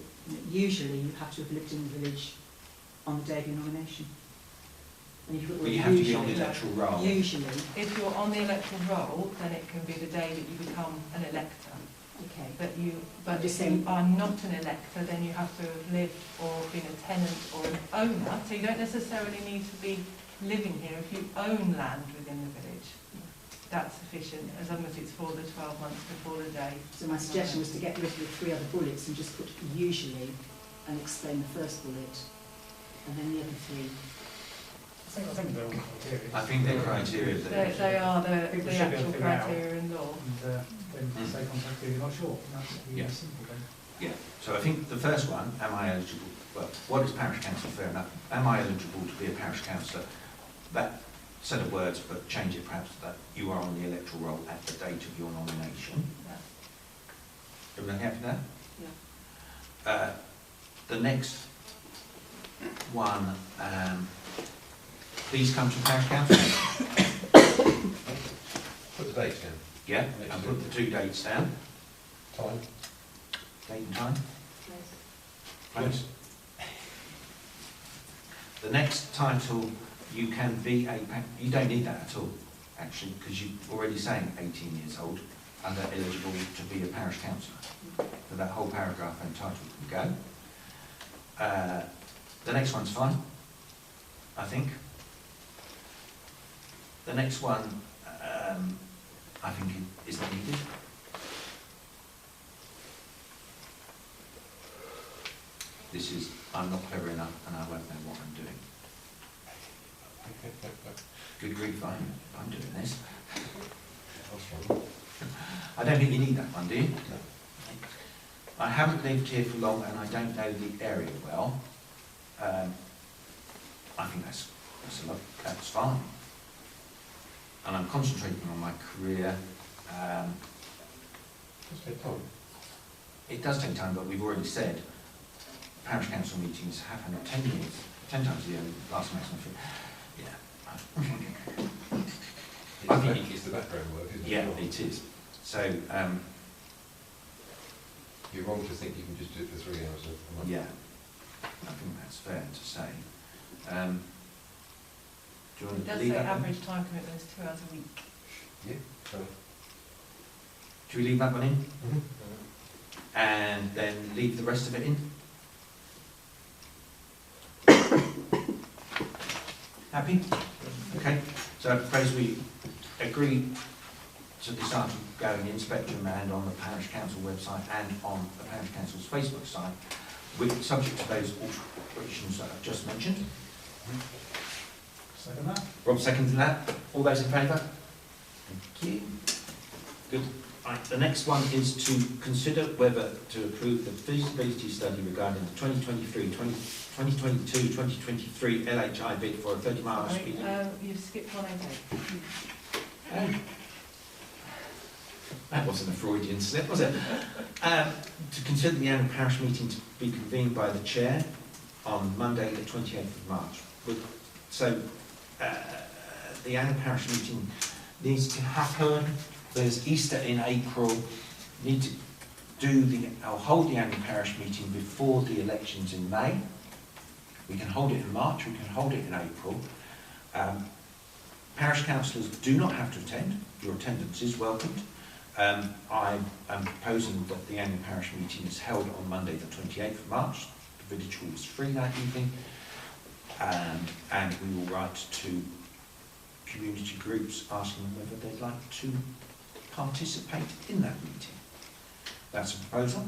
usually you have to have lived in the village on the day of your nomination. And if But you have to be on the electoral roll. Usually. If you're on the electoral roll, then it can be the day that you become an elector. Okay. But I'm just if saying- you are not an elector, then you have to have lived or been a tenant or an owner. So you don't necessarily need to be living here. If you own land within the village, that's sufficient, as long as it's for the 12 months before the day. So my suggestion was to get rid of the 3 other bullets and just put usually and explain the first bullet and then the other 3. I think they're all criteria. I think they're criteria that... They are People the should be able actual to figure out. criteria in law. And then say contact if you're not sure, and that's really Yeah. simple then. Yeah, so I think the first one, am I eligible, well, what is parish council, fair enough. Am I eligible to be a parish councillor? That set of words, but change it perhaps that you are on the electoral roll at the date of your nomination. Yeah. Everyone happy with that? Yeah. The next one, please come to parish council. Put the dates down. Yeah, and put the 2 dates down, Time. date and time. Place. Place. The next title, you can be you don't need that at all, actually, because you're already saying 18 years old and are eligible to be a parish councillor. So that whole paragraph and title can go. The next one's fine, I think. The next one, I think it isn't needed. This is, I'm not clever enough and I won't know what I'm doing. Good grief, I'm doing this. I don't think you need that one, do you? I haven't lived here for long and I don't know the area well. I think that's fine. And I'm concentrating on my career. It does take time, but we've already said parish council meetings happen 10 years, 10 times a year, last maximum. Yeah. I think it's the background work, isn't it? Yeah, it is. So, you're wrong to think you can just do it for 3 hours a month. yeah, I think that's fair to say. Do you want It to does leave say that one? average time commitment is 2 hours a week. Yeah. So, Should we leave that one in? mhm. And then leave the rest of it in? Happy? Okay, so I propose we agree to this item going in Spectrum and on the Parish Council website and on the Parish Council's Facebook site, with subject to those alterations that I've just mentioned. Second that? Rob seconded that. All those in favour? Thank you. Good. Right, the next one is to consider whether to approve the feasibility study regarding the 2022-2023 LHI bid for a 30-mile speed limit. You've skipped 188. That wasn't a Freudian slip, was it? To consider the annual parish meeting to be convened by the chair on Monday, the 28th of March. So, the annual parish meeting needs to happen. There's Easter in April. Need to hold the annual parish meeting before the elections in May. We can hold it in March. We can hold it in April. Parish councillors do not have to attend. Your attendance is welcomed. I am proposing that the annual parish meeting is held on Monday, the 28th of March. The village hall is free that evening, and we will write to community groups asking them whether they'd like to participate in that meeting. That's a proposal.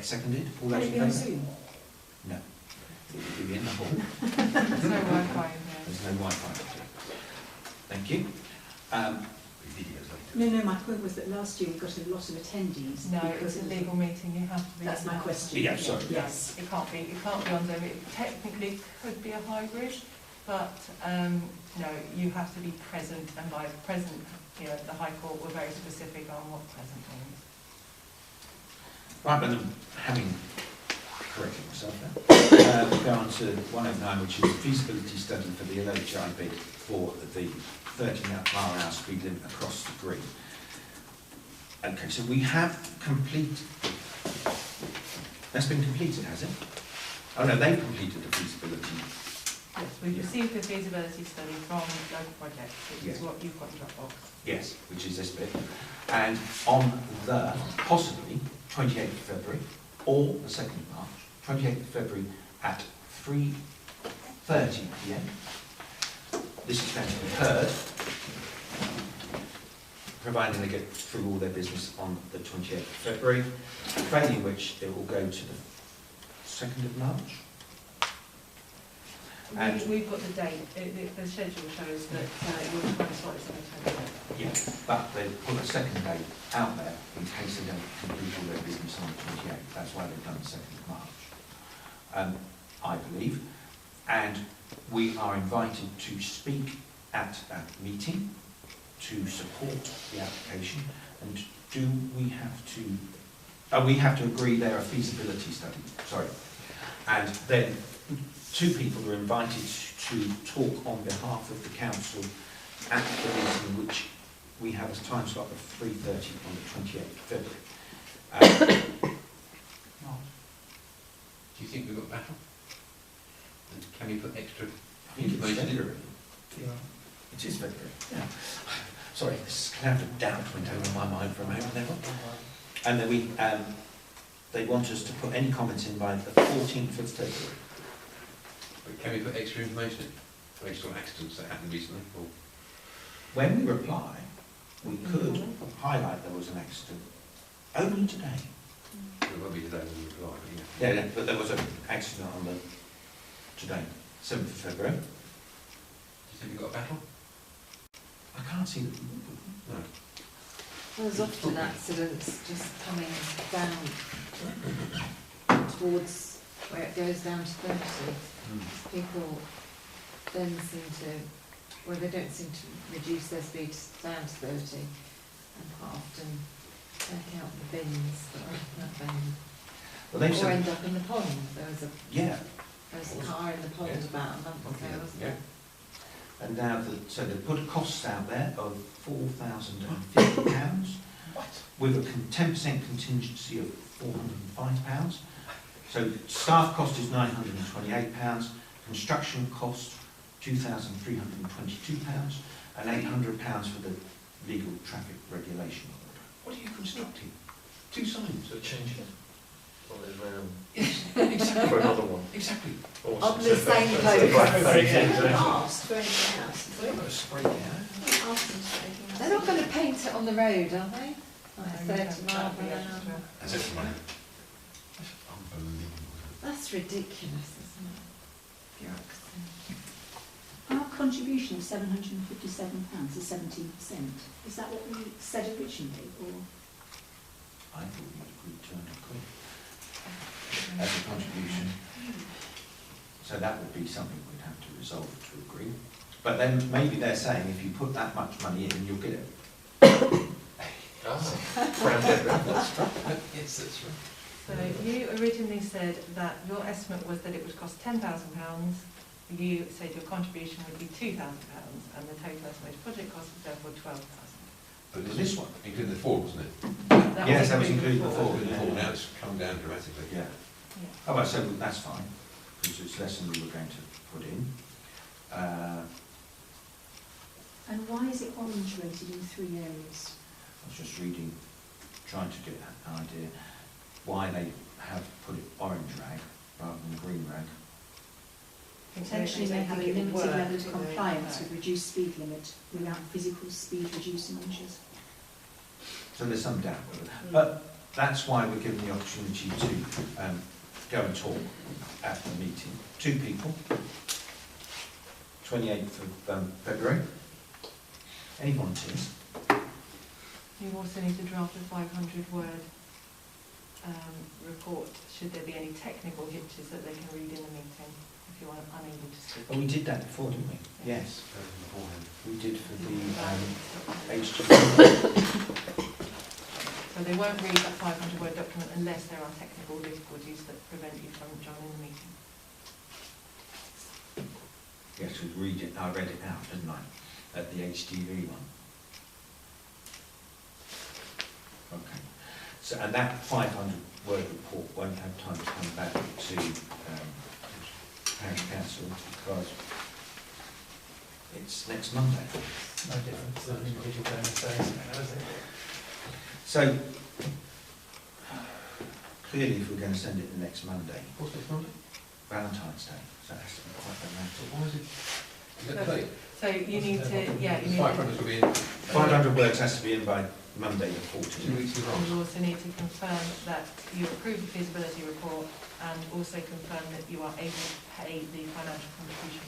Seconded. All those in Can it be on favour? Zoom? No. It will be in the hall. There's no Wi-Fi in there. There's no Wi-Fi. Thank you. No, my point was that last year we got a lot of attendees. No, because it's a of- legal meeting, you have to be. That's my in-house. question. Yeah, sorry. Yes. It can't be on Zoom. It technically could be a hybrid, but no, you have to be present, and by present, the High Court were very specific on what present means. Right, but having corrected myself now, we'll go on to 109, which is the feasibility study for the LHI bid for the 30-mile-an-hour speed limit across the green. Okay, so we have that's been completed, has it? Oh no, they've completed the feasibility. Yes, we've received the feasibility study from local projects, which Yes. is what you've got in your Dropbox. Yes, which is this bit. And on the, possibly, 28th of February, or the 2nd of March, 28th of February at 3:30 p.m. This is going to be heard, providing they get through all their business on the 28th of February, failing which it will go to the 2nd of March. And- We've got the date, the schedule shows that your time slot is on the 28th. Yes, but they put a second date out there in case they don't complete all their business on the 28th. That's why they've done the 2nd of March, I believe. And we are invited to speak at that meeting to support the application. And do we have to, we have to agree they're a feasibility study, sorry. And then 2 people are invited to talk on behalf of the council at the meeting, which we have a time slot of 3:30 on the 28th of February. Do you think we've got a battle? And can we put extra I think it's information in? February. It is February, yeah. Sorry, this cloud of doubt went over my mind for a moment there. And then they want us to put any comments in by the 14th of February. But can we put extra information in? Based on accidents that happened recently? Or When we reply, we could highlight there was an accident only today. it won't be today when we reply, but yeah. Yeah, but there was an accident on the today, 7th of February. Do you think we've got a battle? I can't see that. No. There's often accidents just coming down towards where it goes down to 30. People then seem to, well, they don't seem to reduce their speed down to 30 and quite often take out the bins that are in that bin. Well, they've Or said, end up in the pond. There was a car in the pond Yeah. about a month ago, wasn't there? and now so they put costs out there of £4,050 with a 10% contingency of £405. So staff cost is £928, construction cost £2,322, and £800 for the legal traffic regulation order. What are you constructing? 2 signs. So change it. On his round. Exactly. For another one. Exactly. Awesome. On the same That's boat. the right thing, They haven't exactly. asked for anything else. They've got a spray down. Ask them for anything else. They're not going to paint it on the road, are they? Like No, 30 that'd miles be an hour. extra. That's it for money. That's unbelievable. That's ridiculous, isn't it? Bureaucracy. Our contribution of £757 is 17%. Is that what we said originally, or? I thought we agreed £200 as a contribution. So that would be something we'd have to resolve to agree. But then maybe they're saying if you put that much money in, you'll get it. Brown dead rabbits. Yes, that's right. So you originally said that your estimate was that it would cost £10,000. You said your contribution would be £2,000, and the total estimated project cost was therefore £12,000. But This one? including the 4, wasn't it? Yes, that was included before. Including the 4. Now it's come down dramatically. Yeah. Yeah. Oh, well, so that's fine, because it's less than we were going to put in. And why is it orange rated in 3 areas? I was just reading, trying to get an idea why they have put it orange rag rather than green rag. Potentially they have a limited level of compliance with reduced speed limit without physical speed reducing measures. So there's some doubt with it. But that's why we're given the opportunity to go and talk at the meeting. 2 people, 28th of February. Any volunteers? You also need to draft a 500-word report, should there be any technical hitches that they can read in the meeting, if you are unable to speak. Oh, we did that before, didn't we? Yes. Beforehand. We did for the HG. So they won't read that 500-word document unless there are technical difficulties that prevent you from joining the meeting. Yes, we read it. I read it out, didn't I? At the HGV one. I So, and that 500-word report won't have time to come back to Parish Council because it's next Monday. No difference than individual demonstrations, is it? So, clearly if we're going to send it the next Monday, What's next Monday? Valentine's Day, so that has to be quite romantic. Why is it? Is that today? So you need to, yeah, you need 500 will be in. 500 words has to be in by Monday the 2 14th. weeks in You advance. also need to confirm that you approve the feasibility report and also confirm that you are able to pay the financial contribution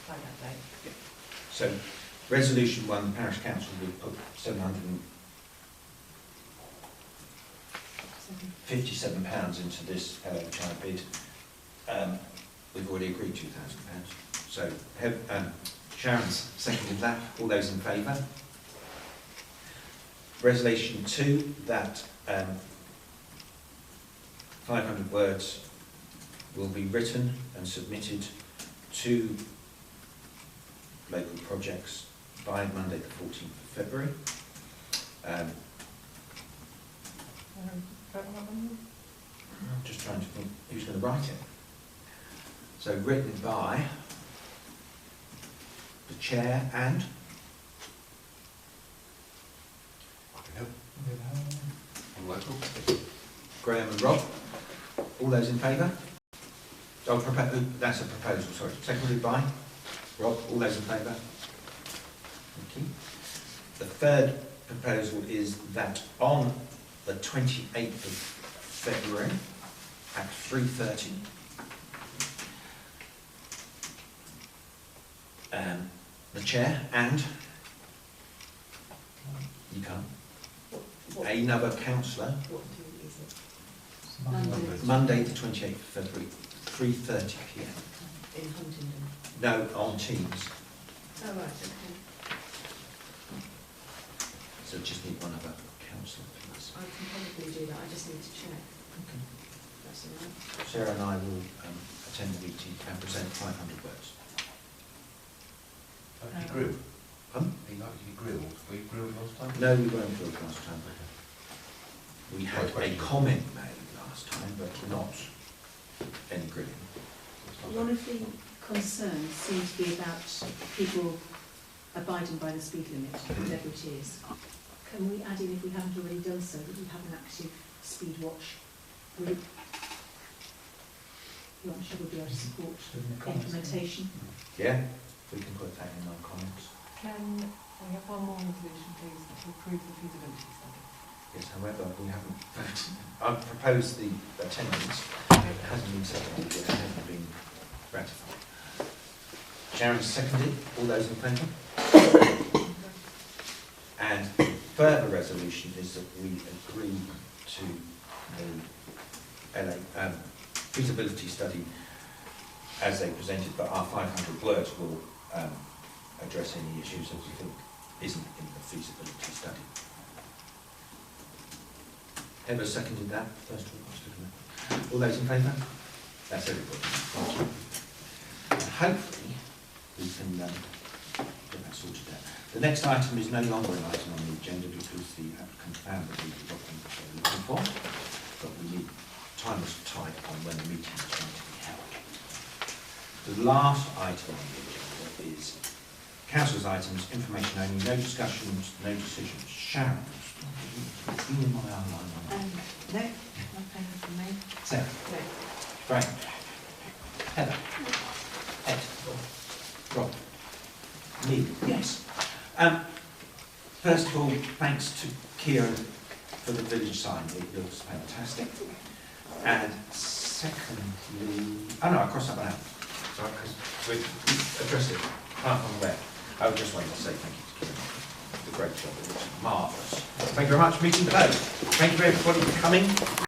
by that date. So, resolution 1, the Parish Council will put £757 into this LHI bid. We've already agreed £2,000. So, Sharon's seconded that. All those in favour? Resolution 2, that 500 words will be written and submitted to local projects by Monday the 14th of February. I'm just trying to think who's going to write it. So written by the chair and I can help. I'm local. Graham and Rob. All those in favour? Oh, that's a proposal, sorry. Seconded by Rob. All those in favour? Thank you. The third proposal is that on the 28th of February at 3:30, the chair and you can't. Another councillor, What day is it? Monday the 28th of February, 3:30 p.m. In Huntingdon? No, on Teams. Oh, right, okay. So just need one other councillor, please. I can probably do that, I just need to check. That's all right. Sarah and I will attend the meeting and present 500 words. Like you grill. Pardon? He likes to be grilled. Were you grilled last time? No, we weren't grilled last time. We had a comment made last time, but not any grilling. One of the concerns seems to be about people abiding by the speed limit, whatever it is. Can we add in, if we haven't already done so, that we have an active speed watch group? Who I'm sure will be able to support implementation. Yeah, we can put that in our comments. Can we have one more resolution, please, to approve the feasibility study? Yes, however, we haven't voted. I've proposed the attendance. It hasn't been seconded yet, it hasn't been ratified. Sharon seconded. All those in favour? And further resolution is that we agree to the feasibility study as they presented, but our 500 words will address any issues that we think isn't in the feasibility study. Emma seconded that, first of all. All those in favour? That's everybody. Thank you. And hopefully we can get that sorted out. The next item is no longer an item on the agenda because the applicant found the legal document they were looking for, but we need, time was tight on when the meeting was going to be held. The last item on the agenda is council's items, information only, no discussions, no decisions. Sharon, been in my outline. No, nothing from me. Sarah? No. Frank? Heather? Ed? Rob? Me? Yes. First of all, thanks to Kieran for the village sign. It looks fantastic. And secondly, oh no, I crossed that one out. Sorry, because we addressed it half on the way. I just wanted to say thank you to Kieran. The great job. It looks marvellous. Thank you very much. Meeting closed. Thank you everybody for coming.